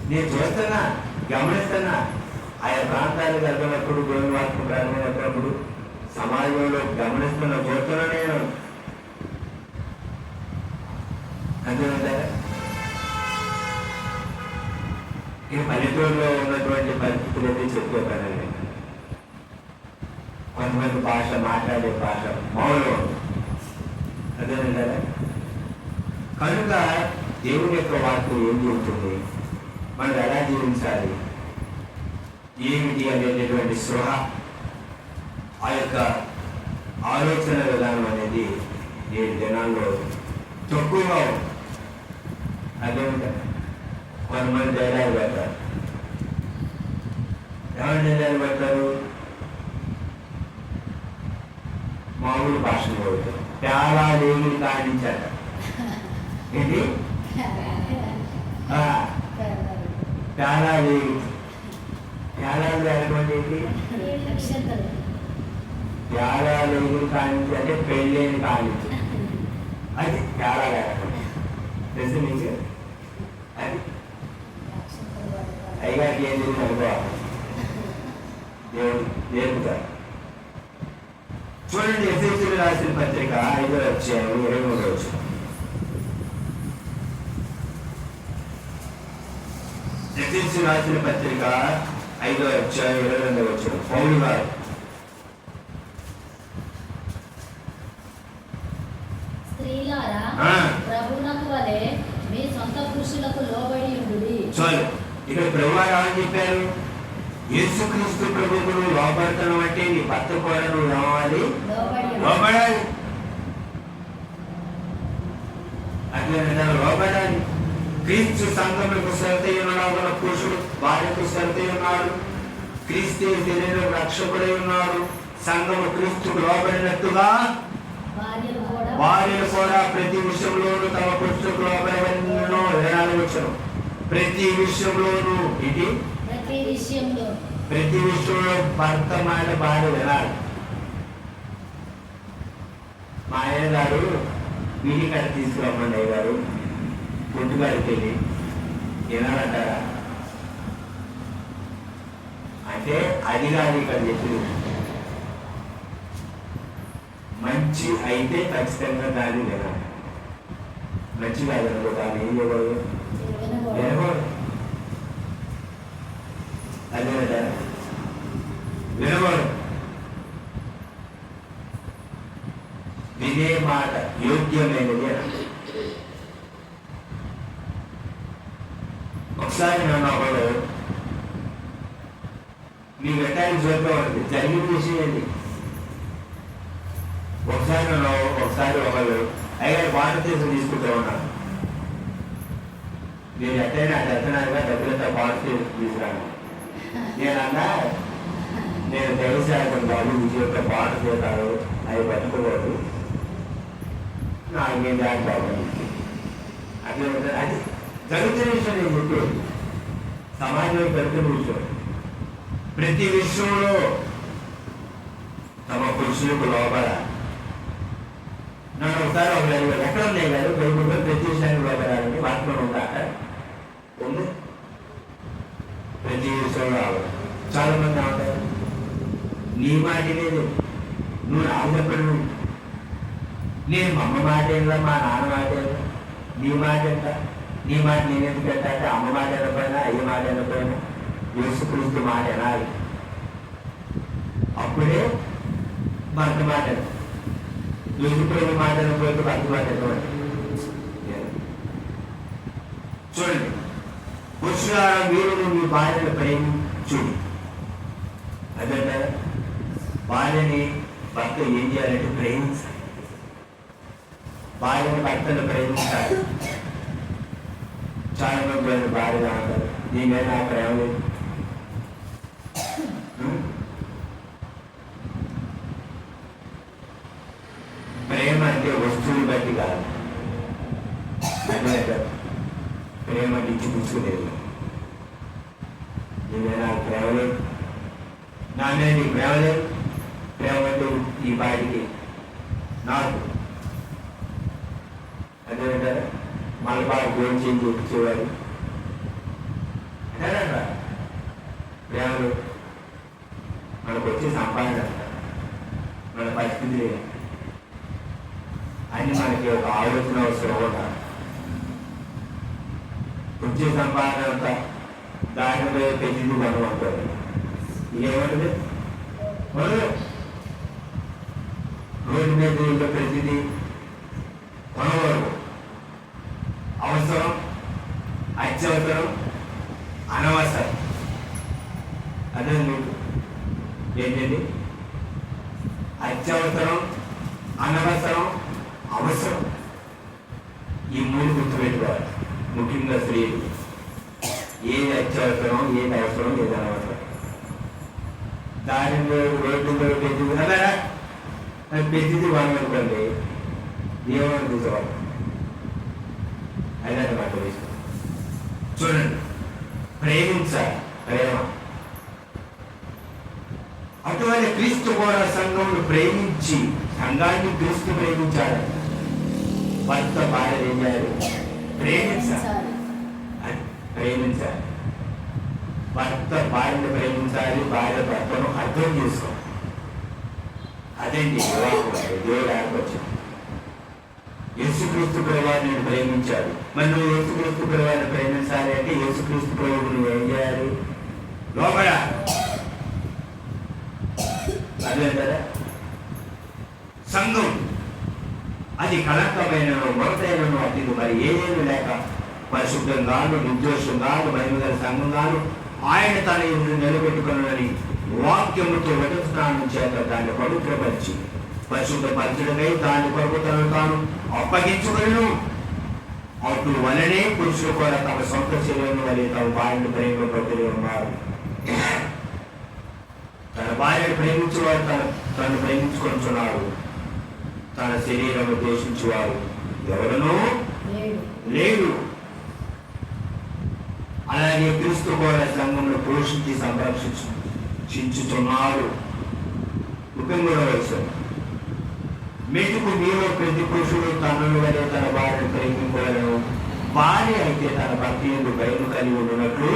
నేను చూస్తున్నా, గమనిస్తున్నా. ఆయా ప్రాంతాలు వెళ్ళినప్పుడు, గోవింద వాక్యం ప్రారంభమైనప్పుడు సమాజంలో గమనిస్తున్నా, చూస్తున్నా నేను. అంతే ఇక పల్లెటూరులో ఉన్నటువంటి పరిస్థితులు అయితే చెప్పే పని. కొంతమంది భాష మాట్లాడే భాష మౌనం అదేనండి కదా. కనుక దేవుని యొక్క వాక్యం ఏం చెబుతుంది, మనం ఎలా జీవించాలి, ఏమిటి అనేటటువంటి స్పృహ, ఆ యొక్క ఆలోచన విధానం అనేది ఈ దినాల్లో తక్కువగా ఉంది. అదేమిటా కొంతమంది డైలాగ్ పెడతారు. ఎవరు డైలాగ్ పెడతారు? మామూలు భాషను కొడుతారు. చాలా దేవుని కానించాట. ఏంటి? చాలా దేవుడు చాలా అటువంటి ఏంటి? చాలా దేవుడు కానించి అంటే పెళ్ళేని కానించి, అది చాలా లేకుండా తెలుసు మీకు. అది అయ్యగారికి ఏం తెలియదు అనుకోవాలి, దేవుడు నేర్పుతారు. చూడండి, ఎఫెసీయులకు రాసిన పత్రిక 5వ అధ్యాయం 23వ వచనం. ఎఫెసీయులకు రాసిన పత్రిక 5వ అధ్యాయం 22వ వచనం. పౌలు గారు స్త్రీలారా ప్రభువునకు వలె మీ సొంత పురుషులకు లోబడి ఉండుడి. చాలు. ఇక్కడ ప్రభు ఏమని చెప్పారు? యేసుక్రీస్తు ప్రభువుకు లోబడతాను అంటే నీ భర్త కూడా నువ్వు రావాలి, లోబడాలి. అట్లా లోబడాలి. క్రీస్తు సంఘములకు సరితై ఉన్నాడు, పురుషుడు భార్యకు సరితై ఉన్నాడు. క్రీస్తు శరీరం రక్షకుడై ఉన్నాడు. సంఘము క్రీస్తుకు లోబడినట్టుగా భార్యలు కూడా ప్రతి విషయంలోనూ తమ పురుషులకు లోబడవలెను. 24వ వచనం. ప్రతి విషయంలోనూ ఇది ప్రతి విషయంలో భర్త మాట భార్య వినాలి. మా ఆయన గారు వీడి కాడ తీసుకురమ్మండి అయ్య గారు, గుడ్డుగాడికి వెళ్ళి వినాలంటారా అంటే అది కాదు ఇక్కడ చెప్పింది. మంచి అయితే ఖచ్చితంగా దాన్ని వినాలి. మంచి కాదనుకో దాన్ని ఏం చేయకూడదు, వినకూడదు. అదేనట వినకూడదు. వినే మాట యోగ్యమైనది అని. ఒకసారి నన్ను ఒకడు మీ వెంటానికి జోరుగా ఉంటుంది, జరిగిన విషయం ఏంటి. ఒకసారి ఒకళ్ళు అయ్యారు వాటర్ తీసుకుంటూ ఉన్నాను. నేను ఎట్టయినా అది ఎత్తనాలుగా డబ్బులతో వాటర్ తీసుకురాను. నేనన్నా నేను వ్యవసాయం బాబు విజయంతో వాటర్ చేస్తాను, అవి పట్టుకోలేదు, నాకేం దాని బాబు అట్లా అది జరుగుతున్న విషయం. నేను చెప్పేది సమాజంలో జరుగుతున్న విషయం. ప్రతి విషయంలో తమ పురుషులకు లోపల. నన్ను ఒకసారి ఒక ఎక్కడ ఉన్నాయి కాదు బైబుల్లో ప్రతి విషయానికి లోపడాలని వాటిలో ఉంటాక ఉంది. ప్రతి విషయంలో రావాలి. చాలా మంది ఉంటారు, నీ మాట లేదు, నువ్వు రాజపడు, నేను మా అమ్మ మాట ఏందా, మా నాన్న మాట ఏందా, నీ మాట ఎంత, నీ మాట నేను ఎందుకు పెట్టాలంటే అమ్మ మాట వెళ్ళిపోయినా అయ్య మాట వెళ్ళిపోయినా యేసుక్రీస్తు మాట వినాలి. అప్పుడే భర్త మాట యేసుప్రభు మాట వెళ్ళిపోతే భర్త మాట వెళ్ళిపోయింది. చూడండి, పురుషులారా మీరు మీ భార్యను ప్రేమించుడి. అదే భార్యని భర్త ఏం చేయాలంటే ప్రేమించాలి. భార్యని భర్తను ప్రేమించాలి. చాలా మంది భార్య అంటారు, నీ మీద నా ప్రేమ లేదు. ప్రేమ అంటే వస్తువుని బట్టి కాదు. అదే ప్రేమ అంటే ఇచ్చి పుచ్చుకునేది. నీ మీద నాకు ప్రేమ లేదు, నా మీద నీకు ప్రేమ లేదు. ప్రేమ అంటే ఈ బాడికి నాకు అదేంటారా మళ్ళీ బాగా గోల్ చేంజ్ చూపించేవారు. అంటారా ప్రేమలు మనకు వచ్చే సంపాదన మన పరిస్థితి లేదు అని మనకి ఒక ఆలోచన అవసరం కూడా. వచ్చే సంపాదన అంతా దాని మీద పెంచింది మనం అంటారు. ఇదేమంటుంది రోడ్డు మీద ఉండే ప్రతిదీ కొనవరు. అవసరం, అత్యవసరం, అనవసరం. అదే మీకు ఏంటండి? అత్యవసరం, అనవసరం, అవసరం. ఈ మూడు గుర్తుపెట్టుకోవాలి. ముఖ్యంగా స్త్రీలు ఏది అత్యవసరం, ఏది అవసరం, ఏది అనవసరం. దాని రోడ్డు మీద పెద్దది కదా, పెద్దది వాళ్ళు అనుకోండి, దేవుని తీసేవాళ్ళు. అయినా మాట విషయం చూడండి. ప్రేమించాలి, ప్రేమ. అటువంటి క్రీస్తు కూడా సంఘంలో ప్రేమించి, సంఘాన్ని క్రీస్తు ప్రేమించాడు. భర్త భార్య ఏం చేయాలి? ప్రేమించాలి. ప్రేమించాలి. భర్త భార్యను ప్రేమించాలి, భార్య భర్తను అర్థం చేసుకోవాలి. అదేంటి వివాహం. దేవుడు ఆడవచ్చు. యేసుక్రీస్తు ప్రభువాన్ని నేను ప్రేమించాడు. మరి నువ్వు యేసుక్రీస్తు ప్రభువాన్ని ప్రేమించాలి అంటే యేసుక్రీస్తు ప్రభువు నువ్వు ఏం చేయాలి? లోపల. అదే కదా సంఘం. అది కళంకమైన మొదటైన అతిథి మరి ఏదేమి లేక పరిశుద్ధంగాను, నిర్దోషంగాను, మహిమగల సంఘంగాను ఆయన తన నిలబెట్టుకున్నని వాక్యముతో మొదటి స్నానం చేత దాన్ని పవిత్రపరిచి పరిశుద్ధపరచడమై దాని కొరకు తను తాను అప్పగించుకును. అటు వలనే పురుషులు కూడా తమ సొంత శరీరం వలె తమ భార్యను ప్రేమపడుతూ ఉన్నారు. తన భార్యను ప్రేమించేవారు తను ప్రేమించుకొనిచున్నారు. తన శరీరం ద్వేషించేవారు ఎవరనూ లేడు. అలాగే క్రీస్తు కూడా సంఘంలో పోషించి సంరక్షించుతున్నాడు. 33వ వచనం. మెట్టుకు మీలో ప్రతి పురుషుడు తనను వలె తన భార్యను ప్రేమించగలను. భార్య అయితే తన భర్త యందు భయం కలిగి ఉన్నట్లు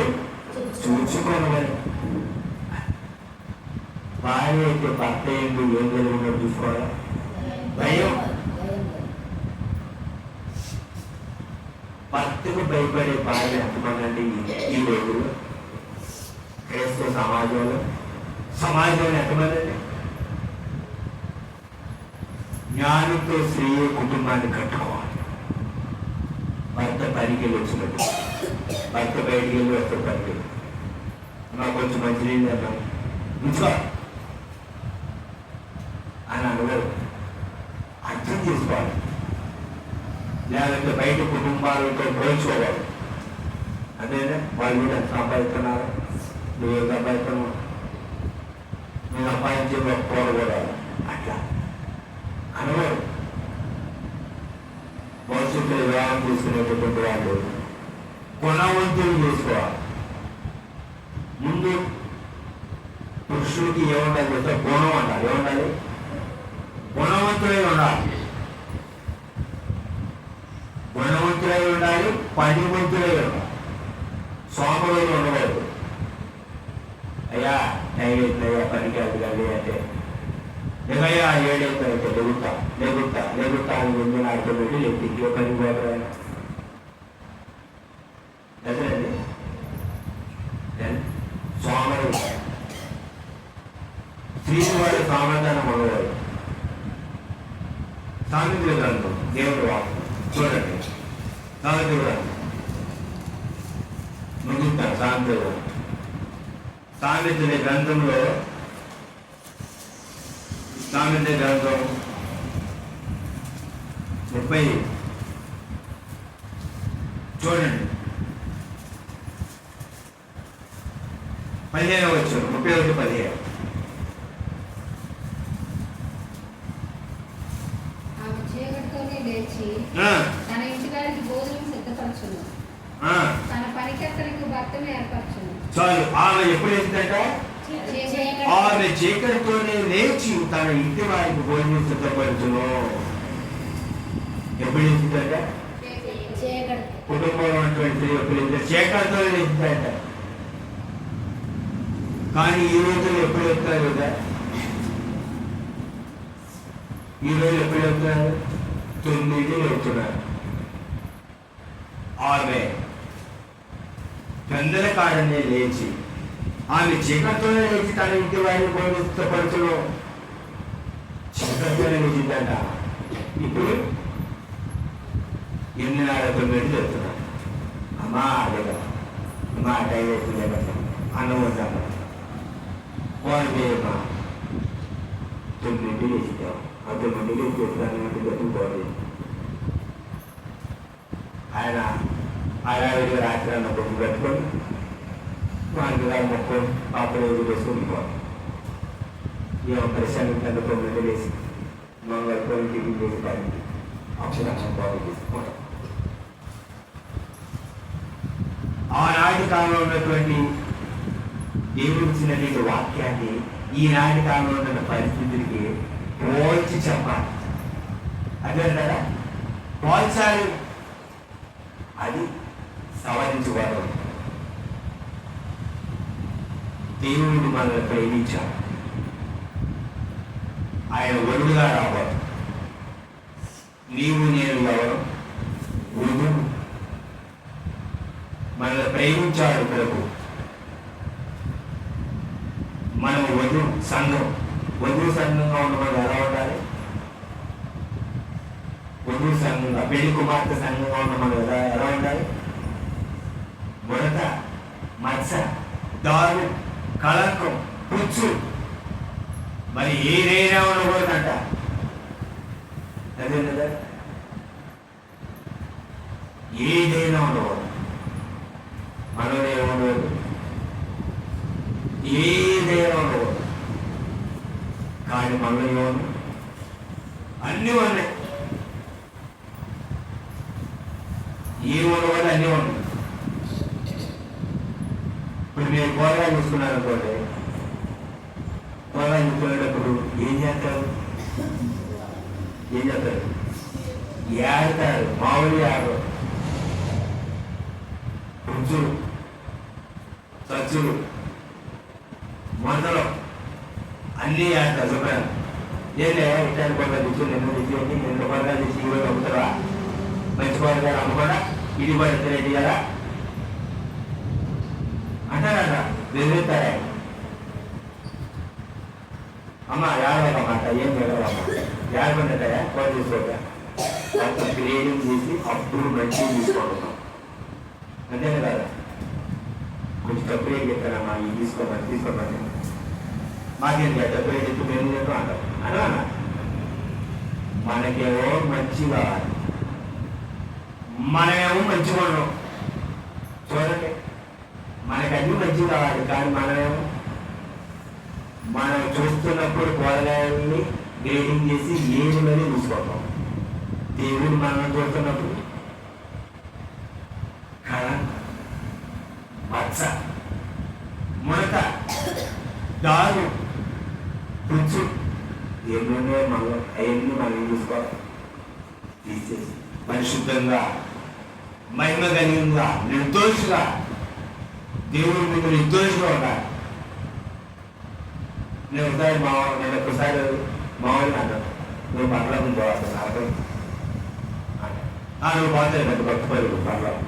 చూసుకోవాలి. భార్య అయితే భర్త యందు ఏం కలిగి ఉన్నట్టు చూసుకోవాలి? భయం. భర్తకు భయపడే భార్య ఎంతమంది ఈ రోజుల్లో క్రైస్తవ సమాజంలో ఎంతమంది అండి? జ్ఞానంతో స్త్రీ కుటుంబాన్ని కట్టుకోవాలి. భర్త పనికి వెళ్ళి వచ్చినట్టు, భర్త బయటికి వెళ్ళి వస్తే పనికి నాకు కొంచెం మంచినీళ్ళు అన్నాను ఉంచుకో అని అనగలరు. అర్థం చేసుకోవాలి. లేదంటే బయట కుటుంబాలతో పోల్చుకోవాలి. అదేనా వాళ్ళు కూడా సంపాదిస్తున్నారు, నువ్వేం సంపాదిస్తున్నావు, నువ్వు సంపాదించే పోరకూడదు అట్లా అనవారు. భవిష్యత్తులో వివాహం తీసుకునేటటువంటి వాళ్ళు గుణవంతులు చేసుకోవాలి. ముందు పురుషుడికి ఏముండాలి చెప్తే గుణం ఉండాలి. ఏముండాలి? గుణవంతులై ఉండాలి. గుణవంతులై ఉండాలి, పనివంతులై ఉండాలి. సోమరులు ఉండకూడదు. అయ్యా నైవేద్యా పనికి వెళ్ళాలి అంటే నిజయ్యా 7 లెగుతా అని ముందు నాటితో పెట్టి ఇంకో పనికి పోతాను. అదేనండి సోమరు స్త్రీని వాడు సామాధానం ఉండేవాడు. సామెతల గ్రంథం దేవుడు వాక్యం చూడండి. సామెతల గ్రంథం ముగిస్తాను. సామెతల గ్రంథంలో సామెతల గ్రంథం 30 చూడండి. 15వ వచనం 31-15. ఆమె చీకటితోనే లేచి తన ఇంటికారికి భోజనం సిద్ధపరచును, తన పనికత్తెలకు భర్తను ఏర్పరచును. చాలు. ఆమె ఎప్పుడు ఏంటంటే ఆమె చీకటితోనే లేచి తన ఇంటి వారికి భోజనం సిద్ధపరచును. ఎప్పుడు ఏంటంటే కుటుంబంలో ఉన్నటువంటి ఎప్పుడు చీకటితో లేచిందంట. కానీ ఈ రోజులు ఎప్పుడు చెప్తారు కదా, ఈ రోజు ఎప్పుడు చెప్తున్నారు? 9 చెప్తున్నారు. ఆమె పెందలకాడనే లేచి ఆమె చీకటితోనే లేచి తన ఇంటి వారిని భోజనపరచును. ఒకరిపైన నిలిచిందంట. ఇప్పుడు 8:30-9 చెప్తున్నాను. అమ్మా అదే కదా అమ్మా టైం అవుతుంది కదా అన్నం వద్దామా ఫోన్ చేయమ్మా 9 వేసిద్దాం. ఆ 9 వేసి చెప్తానంటే గతుకుపోవాలి. ఆయన అడావిడిగా రాత్రి అన్న కొద్ది పెట్టుకొని వారికి గారు మొక్కలు పాపలు వేసుకొని పోవాలి. ఏమో పరిశ్రమ 9 వేసి మంగళ టిఫిన్ చేసి కానీ అక్షరాక్షం బాగా తీసుకుంటాం. ఆనాటి కాలంలో ఉన్నటువంటి దేవుడు ఇచ్చినటువంటి వాక్యాన్ని ఈనాటి కాలంలో ఉన్న పరిస్థితులకి పోల్చి చెప్పాలి. అదే కదా పోల్చాలి. అది సవరించుకోవడం. దేవుడు మనల్ని ప్రేమించాడు. ఆయన వరుడుగా రావాలి. నీవు నేను ఎవరు? వధువు. మనల్ని ప్రేమించాడు ప్రభు. మనం వధువు సంఘం. వధువు సంఘంగా ఉన్న మనం ఎలా ఉండాలి? వధువు సంఘంగా పెళ్లి కుమార్తె సంఘంగా ఉన్న మనం ఎలా ఉండాలి? ముడత, మత్స, దారు, కళంకం, పుచ్చు మరి ఏదైనా ఉండకూడదంట. అదే కదా ఏదైనా ఉండకూడదు. మనలో ఏముండదు, ఏదైనా ఉండకూడదు. కానీ మనలో ఏముంది? అన్నీ ఉన్నాయి. ఏముండకూడదు అన్నీ ఉన్నాయి. ఇప్పుడు మీరు కూరగాయలు చూసుకున్నారు అనుకోండి. కూరగాయలు చూసుకునేటప్పుడు ఏం చేస్తారు? ఏడతారు. మామూలు ఆడరు. పుచ్చులు, సచ్చులు, మొదలు అన్నీ ఆడతారు. శుభ్రం ఏలే ఇట్లాంటి కూరగాయలు కూర్చొని ఎంత కూరగాయలు తెచ్చి ఈరోజు అమ్ముతారా? మంచి కూరగాయలు అమ్మకుండా ఇది కూడా ఎత్తలేదు కదా అంటారట. బెదిరిస్తారా? అమ్మ ఏడవకమాట, ఏం వెళ్ళవమ్మా, ఏడబంటాయా కూర తీసుకోగా అంత క్రియేటింగ్ చేసి అప్పుడు మంచిగా తీసుకుంటున్నాం. అంతేనే కదా. కొంచెం తప్పుడే చెప్తానమ్మా, ఇది తీసుకోమని మాకేం తప్పుడే చెప్పి మేము చెప్పాం అంటాం. అన్నా మనకేమో మంచి కావాలి, మనమేమో మంచిగా ఉన్నాం. చూడండి, మనకన్నీ మంచి కావాలి. కానీ మనమేమో మనం చూస్తున్నప్పుడు కూరగాయల్ని గ్రేడింగ్ చేసి ఏడులోనే చూసుకుంటాం. దేవుడు మనం చూస్తున్నప్పుడు కళంక, మత్స, ముడత, దారు, పుచ్చు ఎన్నో మనం అవన్నీ మనం చూసుకోవాలి. తీసేసి పరిశుద్ధంగా, మహిమ కలిగిందా, నిర్దోషిగా దేవుడు ముందు నిర్దోషిగా ఉండాలి. నేను ఒకసారి మామూలుగా అన్నాను, నువ్వు పర్లేదు పోవాలి నాకు నువ్వు పోతాయి పెద్ద పట్టుకోలేదు పర్లేదు.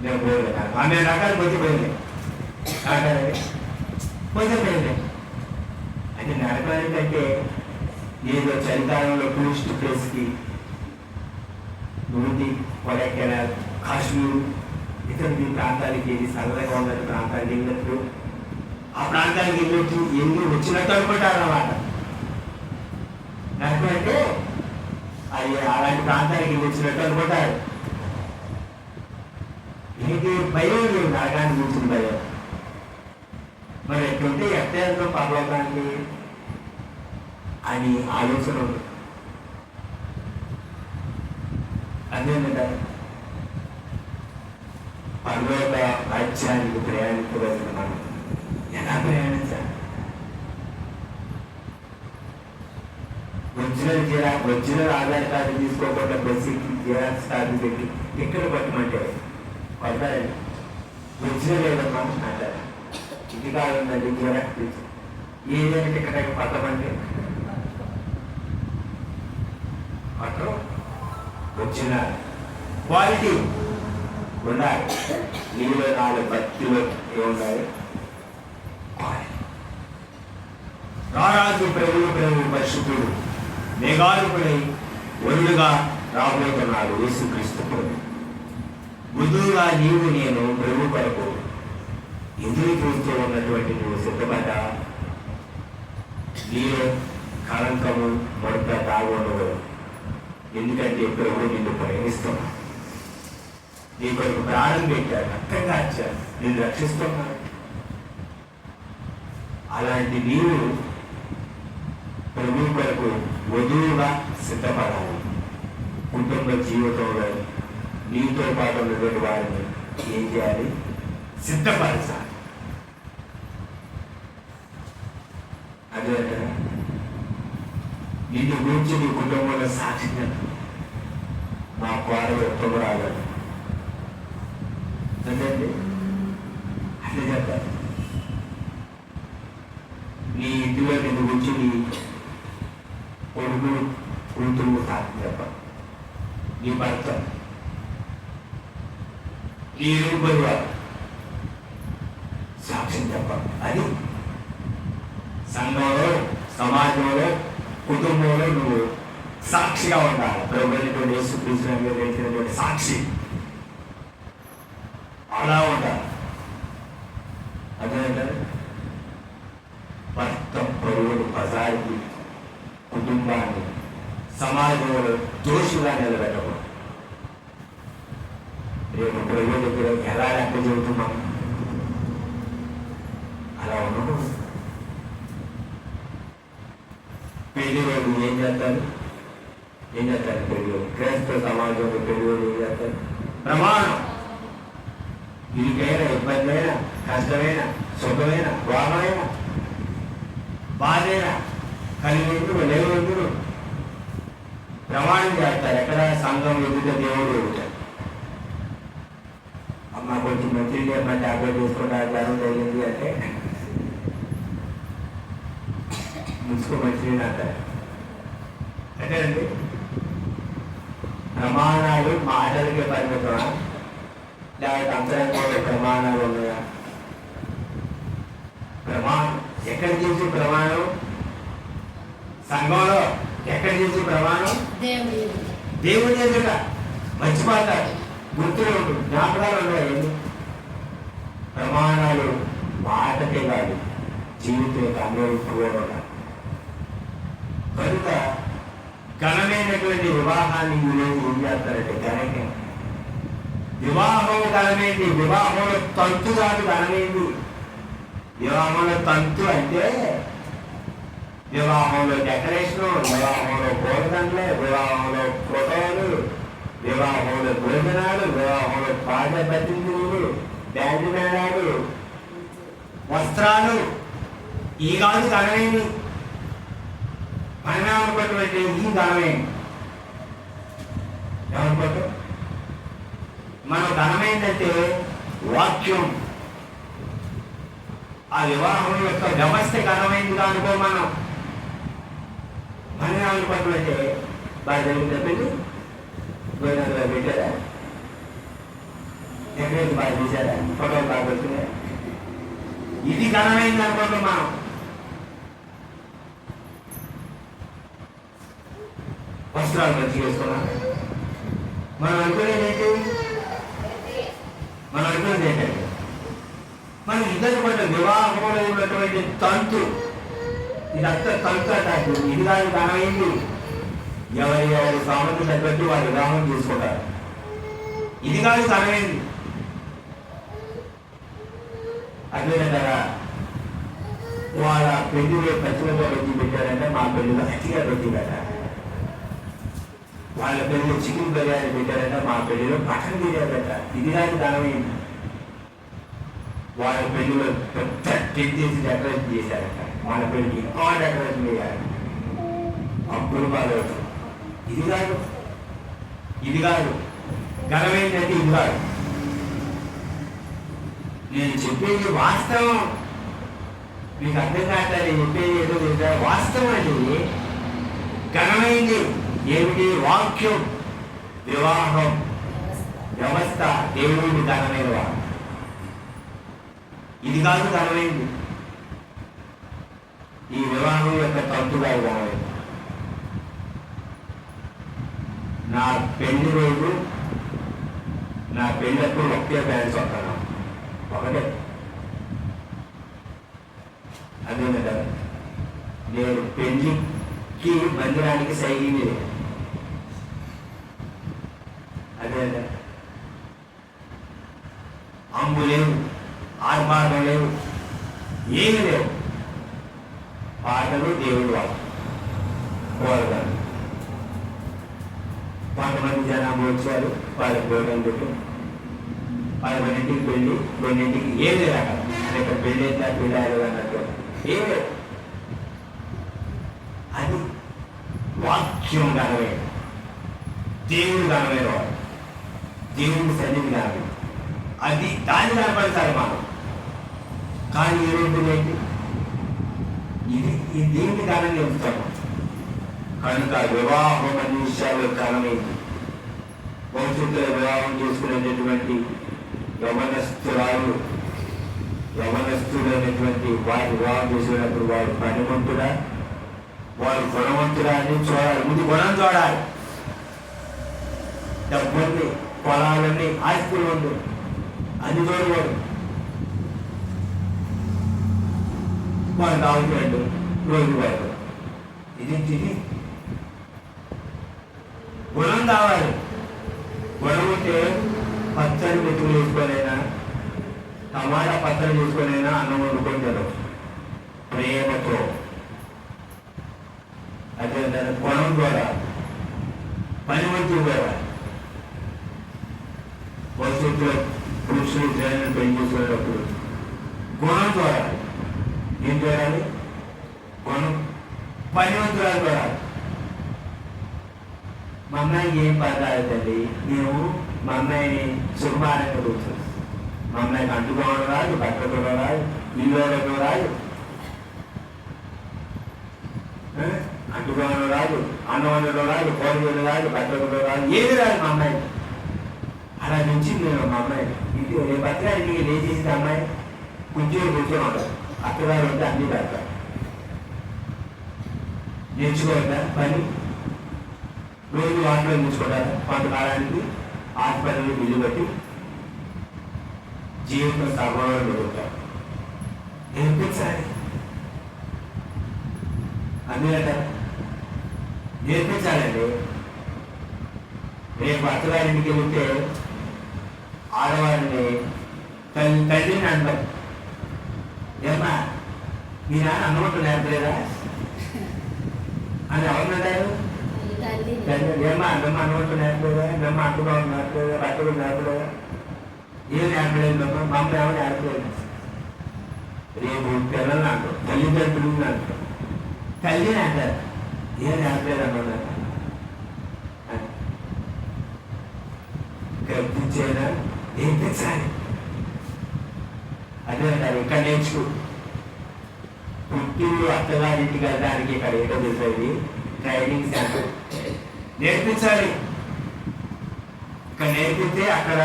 నేను పోయలేదు. ఆమె రకాలు పోతే పోయింది అంటే నడకడానికంటే ఏదో చలికాలంలో టూరిస్ట్ ప్లేస్కి ఊటీ, కొడైకెనాల్, కాశ్మీరు ఇతర ప్రాంతాలకి వెళ్ళి చల్లగా ఉన్నట్టు ప్రాంతానికి వెళ్ళినప్పుడు ఆ ప్రాంతానికి వెళ్ళొచ్చు ఎందుకు వచ్చినట్టు అనుకుంటారు అన్నమాట. అంటే అది అలాంటి ప్రాంతానికి వచ్చినట్టు అనుకుంటారు. నీకు భయం లేదు, నరకానికి కూర్చుని భయం. మరి ఎట్లుంటే ఎట్లా పర్లోకానికి అని ఆలోచన ఉంది. అదేంటంటే పర్లోక రాజ్యానికి ప్రయాణించవలసిన మనం ఎలా ప్రయాణించాలి? ఒరిజినల్ ఆధార్ కార్డు తీసుకోకుండా బస్సు జిరాక్స్ కార్డు పెట్టి ఎక్కడ పట్టమంటే పడతారండి. ఒరిజినల్ లేదమ్మా అంటారు. ఇది కాదండి జిరాక్స్ తెచ్చి ఏదైనా ఇక్కడ పట్టమంటే పట్టడం. వచ్చిన క్వాలిటీ ఉండాలి. 24 భక్తిలో ఏముండాలి? రారాజు ప్రభువు పరిశుద్ధుడు మేఘాలుపై వరుడుగా రాబోతున్నాడు యేసుక్రీస్తు ప్రభు. మృదువుగా నీవు నేను ప్రభు కొరకు ఎదురు చూస్తూ ఉన్నటువంటి నువ్వు సిద్ధపడ్డా? నీలో కళంకము మొడత తాగుండవు. ఎందుకంటే ప్రభు నిన్ను ప్రేమిస్తున్నా, నీ కొరకు ప్రాణం పెట్టాడు, రక్తంగా వచ్చాడు, నిన్ను రక్షిస్తున్నాడు. అలాంటి నీవు ప్రభు కొరకు వధువుగా సిద్ధపడాలి. కుటుంబ జీవితంలో నీతో పాటు ఉన్నటువంటి వారిని ఏం చేయాలి? సిద్ధపరచాలి. అదే నిన్ను గురించి నీ కుటుంబంలో సాక్షిగా మా కోడలు ఉత్తమురాలని అండి అట్లా చెప్తారు. నీ ఇంటిలో నిన్ను గురించి నీ కొడుకు కూతురు సాక్షి చెప్పాలి. నీ భర్త, నీ ఇరుగు సాక్ష్యం చెప్పాలి. అది సంఘంలో, సమాజంలో, కుటుంబంలో నువ్వు సాక్షిగా ఉండాలి. ప్రభుత్వ యేసుక్రీస్తున్నటువంటి సాక్షి అలా ఉండాలి. అదేంటారు భర్త పరువులు ప్రజానికి, కుటుంబాన్ని, సమాజంలో దోషుగా నిలబెట్టకూడదు. రేపు ప్రభు దగ్గర ఎలా లెక్క చెబుతున్నాం? అలా ఉండకూడదు. పెళ్లి రోజు ఏం చేస్తారు? పెళ్లి రోజు క్రైస్తవ సమాజంలో పెళ్లి రోజు ఏం చేస్తారు? ప్రమాణం. ఇదికైనా, ఇబ్బంది అయినా, కష్టమైనా, సుఖమైన, బాధమైన, బాధైనా, కలిగి లేవుందురు ప్రమాణం చేస్తారు. ఎక్కడ? సంఘం ఎదుట దేవుడు ఎదుగుతాడు. అమ్మ కొంచెం మంచిది లేమంటే అబ్బాయి చేసుకుంటే జ్ఞానం జరిగింది అంటే ముసుకు మంచిది అంటారు. అంటే అండి ప్రమాణాలు మాటలకే పరిమితమా, లేకపోతే అంతరంగంలో ప్రమాణాలు ఉన్నాయా? ప్రమాణం ఎక్కడ చేసే ప్రమాణం? సంఘంలో ఎక్కడ చేసే ప్రమాణం? దేవుడి ఎదుట. మర్చిపోతారు, గుర్తులు ఉంటుంది, జ్ఞాపకాలు ఉన్నాయి. ప్రమాణాలు మాటకే కాదు, జీవితం అనుభవించుకోవడం. కనుక ఘనమైనటువంటి వివాహాన్ని ఈరోజు ఏం చేస్తారంటే ఘనంగా వివాహం ఘనమైంది. వివాహంలో తంతు కాదు ఘనమైంది. వివాహంలో తంతు అంటే వివాహంలో డెకరేషన్, వివాహంలో పూలదండలు, వివాహంలో ఫోటోలు, వివాహంలో భోజనాలు, వివాహంలో పాద ప్రతినిధులు, బ్యాండ్ మేళాలు, వస్త్రాలు. ఈ కాదు ఘనమైంది. మనమే అనుకున్నటువంటి ఈ ఘనమైంది. ఏమనుకోవటం? మనం ఘనమైందంటే వాక్యం, ఆ వివాహం యొక్క వ్యవస్థ ఘనమైందిగా అనుకో. మనమే అనుకున్నట్టే బాగా జరిగింది పెళ్ళి భోజనాలు పెట్టారా, ఎక్కడైతే బాగా చేశారా, ఫోటోలు బాగా వచ్చినాయా, ఇది ఘనమైంది అనుకుంటాం మనం. వస్త్రాలు మంచిగా వేసుకున్నాం. మనం అనుకునేది ఏంటి? మనం ఇద్దరు కూడా వివాహంలో ఉన్నటువంటి తంతు, ఇదంతా తంతు అంటారు. ఇది కాదు ఘనమైంది. ఎవరి సామర్థ్యం తగ్గట్టు వారి వివాహం చేసుకుంటారు. ఇది కాదు ఘనమైంది. అదేనంటారా? వాళ్ళ పెళ్లిలో ఖచ్చితంగా పెట్టి పెట్టారంటే మా పెళ్లిలో గట్టిగా పెట్టి పెట్టారు. వాళ్ళ పెళ్లిలో చికెన్ బిర్యానీ పెట్టారంటే మా పెళ్లిలో మటన్ బిర్యానీ పెట్టారు. ఇది కాదు ఘనమైంది. వాళ్ళ పెళ్లిలో పెద్ద టెంట్ చేసి డెకరేషన్ చేశారట. వాళ్ళ పెళ్లికి ఎక్కువ డెకరేషన్ చేయాలి. అప్పుడు బాగా ఇది కాదు ఘనమైందంటే ఇది కాదు. నేను చెప్పేది వాస్తవం, మీకు అర్థం కావట్లేదు. నేను చెప్పేది ఏదో వాస్తవం అండి. ఘనమైంది ఏమిటి? వాక్యం, వివాహం వ్యవస్థ, దేవుడు ఘనమైన వాడు. ఇది కాదు ఘనమైంది. ఈ వివాహం యొక్క తంతు కాదు ఘనమైంది. నా పెళ్లి రోజు నా పెళ్ళప్పుడు ఒకే ప్యాంట్స్ వస్తాను, ఒకటే. అదే కదా, నేను పెళ్లికి మందిరానికి సైకిల్, అదే కదా. అంబు లేవు, ఆర్భాటం లేవు, ఏమి లేవు. పాటలు దేవుడు వాళ్ళు కోరగారు. కొంతమంది జనాభా వచ్చారు, వాళ్ళకి భోజనం పెట్టి 11ంటికి పెళ్ళి, 2ంటికి ఏం లేదు అక్కడ. అనేక పెళ్ళి అయితే పెళ్ళారు అన్నట్టు ఏం లేదు. అది వాక్యం గనమే, దేవుడు గనమైన వాడు, దేవుడి సన్నిధి గనమే. అది దాన్ని కనపడతారు మనం. కానీ ఏంటి, ఇది దేనికి కారణం చెప్తాము. కనుక వివాహం అనే విషయాలు కారణమైంది. భవిష్యత్తులో వివాహం చేసుకునేటటువంటి యవనస్తుడైనటువంటి వారి వివాహం చేసుకున్నప్పుడు వాడు పనిమంతుడా, వాడు గుణవంతుడా అని చూడాలి. ముందు గుణం చూడాలి. డబ్బుల్ని, పొలాలన్నీ, ఆస్తులు ఉంది అని చూడవాడు. వాడు తాగుతాడు రోజు వాడు. ఇది గుణం కావాలి. గుణం ఉంటే పచ్చడి మెతుకులు వేసుకొనైనా, టమాటా పచ్చడి చేసుకొనైనా అన్నం వండుకొని తినవచ్చు ప్రేమతో. అదే దాని గుణం ద్వారా పనిమంతులు ద్వారా. భవిష్యత్తులో పురుషులు జనాన్ని పెళ్లి చేసుకునేటప్పుడు గుణం ద్వారా ఏం చేయాలి? గుణం పనివంతురాలు ద్వారా. మా అమ్మాయికి ఏం పదార్థండి, మేము మా అమ్మాయిని శుభమానంగా కూర్చోం. మా అమ్మాయికి అంటుకోవడం రాదు, బట్టకోవడం రాదు, ఇల్లు రాదు, అంటుకోవడం రాదు, అన్నం వండడం రాదు, కోరికలు రాదు, బట్టకోవడం రాదు, ఏది రాదు మా అమ్మాయి. అలా నుంచి నేను మా అమ్మాయి ఇది రేపు అత్తగారికి లేచేసింది. అమ్మాయి కూర్చొని ఉండదు, అత్తగారు ఉంటే అన్నీ పెడతారు. నేర్చుకోవద్దా పని? రోజు వాటిలో నేర్చుకోవడాలి. కొంతకాలానికి హాస్పిటల్ని బిల్లు పెట్టి జీవితం సర్వంలో పెరుగుతారు. నేర్పించాలి, అందుకంట నేర్పించాలండి. రేపు అత్తగారింటికి వెళ్తే ఆడవారిని తల్లిని అంటారు, ఏమ్మా మీ నాన్న అన్నమాట నేర్పలేదా అని ఎవరినంటారు? ఏమ్మా అన్నమ్మ అన్నమాట నేర్పలేదా, నమ్మ అంటుగా నేర్పలేదా, బట్టలు నేర్పలేదా, ఏం నేర్పలేదు నమ్మ, మా అమ్మ ఏమో నేర్పలేదు. రేపు పిల్లల్ని అంటారు, తల్లిదండ్రులు అంటారు, తల్లిని అంటారు, ఏం నేర్పలేదు అన్నమాట కల్పించేనా నేర్పించాలి. అదే అంటారు, ఇక్కడ నేర్చుకో. పుట్టిల్లు అత్తగారింటికి వెళ్ళడానికి ఇక్కడ ఏదో తెలిసేది ట్రైనింగ్ సెంటర్. నేర్పించాలి. ఇక్కడ నేర్పితే అక్కడ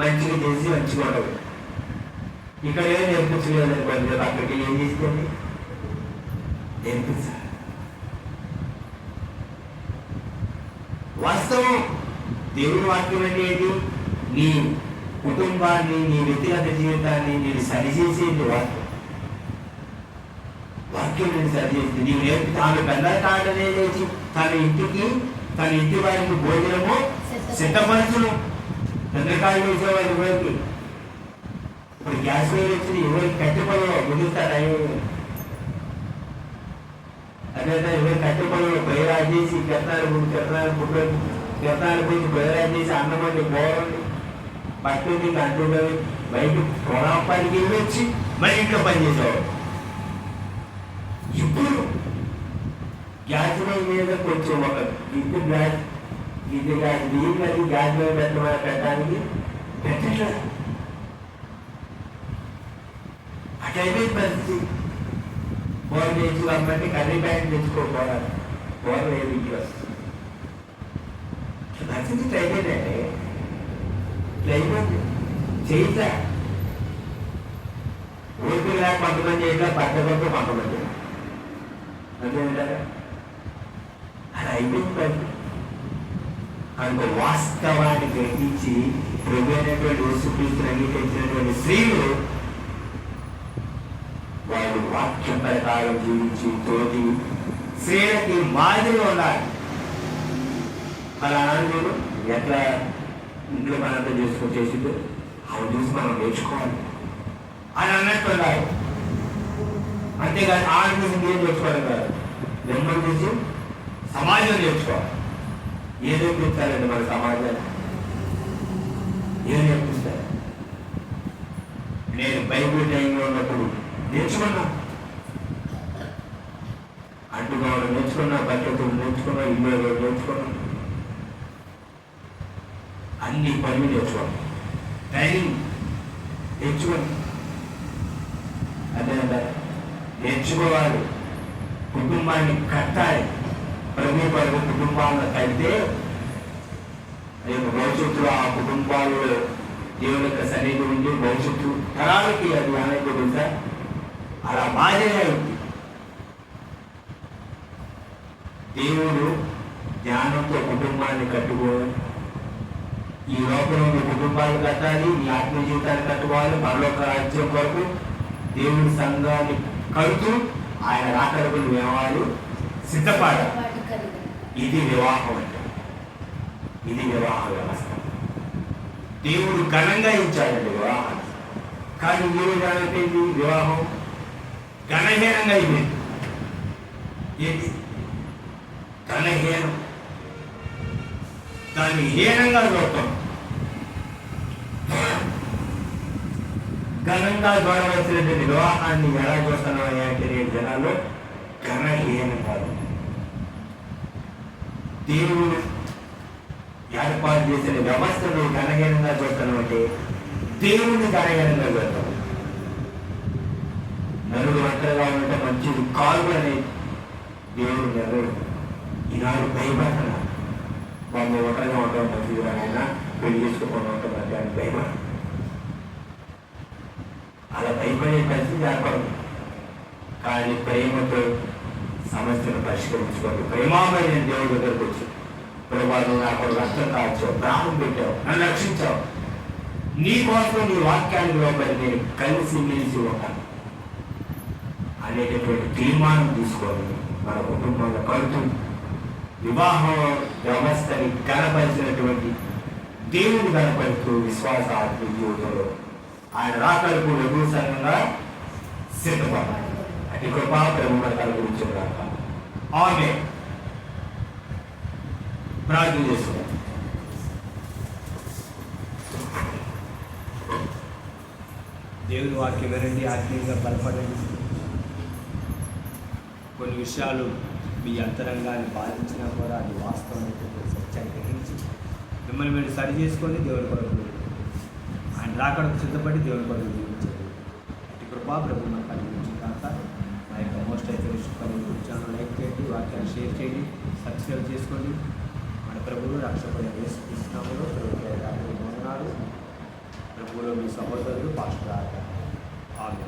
మంచిగా చేసి మంచిగా ఉండదు. ఇక్కడ ఏం నేర్పించలేదు అనుకోండి, అక్కడికి ఏం చేస్తుంది? నేర్పించాలి. వాస్తవం దేవుని వాక్యం అంటే ఏంటి? నీ కుటుంబాన్ని, నీ వ్యక్తిగత జీవితాన్ని నేను సరిచేసేది వాక్యం. వాక్యం నేను సరిచేసింది. నీవు నేర్పి తాను పెద్దకాడనే లేచి తన ఇంటి వారికి భోజనము సిద్ధపరచును. పెద్దకాయలు వేసేవారు ఎవరికి? ఇప్పుడు గ్యాస్ మీద వచ్చి ఎవరికి కట్టెపొలలో ముగిస్తారా? అదే ఎవరికి కట్టెపొలలో బయరాజు చేసి కెత్తనాలు పోయి బయరాజు చేసి అన్నం వండి పోవండి పట్టుని అంటున్నవి బయట పొలాపానికి వెళ్ళి వచ్చి మరి ఇంట్లో పనిచేసేవాడు. ఇప్పుడు గ్యాస్ మీద కొంచెం ఒక గిద్దు గ్యాస్ నీళ్ళని గ్యాస్ మీద పెట్టడానికి పెట్టట్లేదు. అటైపోయింది పరిస్థితి. కూర తెచ్చుకోమంటే కర్రీ ప్యాకెట్ తెచ్చుకోకపోవాలి, కూర లేదు ఇంట్లో. పరిస్థితి అయిపోయిందండి, అయిపోయింది. చేయిద్దా ఊపిరిలా కొంతమంది చేయిద్దా, పట్టకపోతే కొంతమంది అంతే ఉంటారా? అలా అయిపోయింది పరిస్థితి. కనుక వాస్తవాన్ని గ్రహించి ప్రభు అయినటువంటి యేసుక్రీస్తుని అంగీకరించినటువంటి స్త్రీలు వాళ్ళు వాక్యం ప్రకారం జీవించి తోటి స్త్రీలకి మాదిరి ఉండాలి. అలా అన్నాడు ఎట్లా ఇంట్లో పనంతా చేసుకొని చేసిందో అవి చూసి మనం నేర్చుకోవాలి అని అన్నట్టు ఉండాలి. అంతేగాని ఆడ చూసి ఏం నేర్చుకోవడం కాదు, మిమ్మల్ని చూసి సమాజం నేర్చుకోవాలి. ఏదో నేర్పిస్తారండి మన సమాజాన్ని, ఏం నేర్పిస్తారు? నేను బైబిల్ టైంలో ఉన్నప్పుడు నేర్చుకున్నా, అంటుకోవడం నేర్చుకున్నా, బట్టలు నేర్చుకున్నా, ఇల్లు నేర్చుకున్నా, అన్ని పనులు నేర్చుకోండి, ట్రైనింగ్ నేర్చుకోండి. అదే నేర్చుకోవాలి, కుటుంబాన్ని కట్టాలి. ప్రతి పరుగు కుటుంబాలను కడితే రేపు భవిష్యత్తులో ఆ కుటుంబాల్లో దేవుని యొక్క సన్నిధి ఉండి భవిష్యత్తు తరాలకి అది అనేది తెలుసా అలా మాదిరిగా ఉంది. దేవుడు జ్ఞానంతో కుటుంబాన్ని కట్టుకోవాలి. ఈ లోకంలో మీ కుటుంబాలు కట్టాలి, మీ ఆత్మీయ జీవితాన్ని కట్టుకోవాలి. పరలోక రాజ్యం కొరకు దేవుడి సంఘాన్ని కడుతూ ఆయన రాకడకు వ్యవహారాలు సిద్ధపడాలి. ఇది వివాహం అంటే, ఇది వివాహ వ్యవస్థ. దేవుడు ఘనంగా ఇచ్చాడండి వివాహాన్ని, కానీ మీరు ఏమైపోయింది వివాహం ఘనహీనంగా అయిపోయింది. ఏంటి ఘనహీనం? దాన్ని హీనంగా చూడటం. ఘనంగా చూడవలసినటువంటి వివాహాన్ని ఎలా చూస్తున్నాయి అంటే జనాలు ఘనహీనం కాదు. దేవుడు ఏర్పాటు చేసిన వ్యవస్థను ఘనహీనంగా చూడటం అంటే దేవుడిని ఘనహీనంగా చూడటం. నలుగురు ఒంటరిగా ఉండటం మంచిది కాదు అని దేవుడు నిర్ణయం. ఈనాడు భయపడతాను, వాళ్ళు ఒంటరిగా ఉండటం మంచిది అయినా పెళ్లి చేసుకోకుండా ఉండటం అంటే అని భయపడ, అలా భయపడే పరిస్థితి ఏర్పడదు. కానీ ప్రేమతో సమస్యను పరిష్కరించుకోండి. ప్రేమామైన దేవుడి దగ్గరకు వచ్చి ప్రభావం నాకు రక్తం కాల్చావు, ప్రాణం పెట్టావు, నన్ను రక్షించావు, నీ కోసం నీ వాక్యాన్ని లోపలి నేను కలిసి మెలిసి ఉంటాను అనేటటువంటి తీర్మానం తీసుకొని మన కుటుంబంలో కడుతూ వివాహ వ్యవస్థని గణపరిచినటువంటి దేవుని గణపరుస్తూ విశ్వాస ఆత్మీయ జీవితంలో ఆయన రాకడకు రఘుసంగా సిద్ధపడాలి. అటు కృపా ప్రభుత్వ గురించి రాక ఆమె ప్రార్థన చేస్తున్నాం. దేవుని వాక్యం వినండి, ఆత్మీయంగా బలపడండి. కొన్ని విషయాలు మీ అంతరంగాన్ని బాధించినా కూడా అది వాస్తవమైనటువంటి సత్యాన్ని గ్రహించి మిమ్మల్ని మీరు సరి చేసుకొని దేవుని కొరకు ఆయన రాకడకు సిద్ధపడి దేవుని కొరకు జీవించారు. అటు కృపా ప్రభు మనకు కలిగించిన కాక మా యొక్క మోస్ట్ అయితే ఛానల్ లైక్ చేయండి, వాక్యాన్ని షేర్ చేయండి, సబ్స్క్రైబ్ చేసుకోండి. మన ప్రభువులు రక్షకుడు వేసుకున్నాము. ప్రభుత్వ ప్రభువులో మీ సహోదరులు పాస్టర్ ఆమె.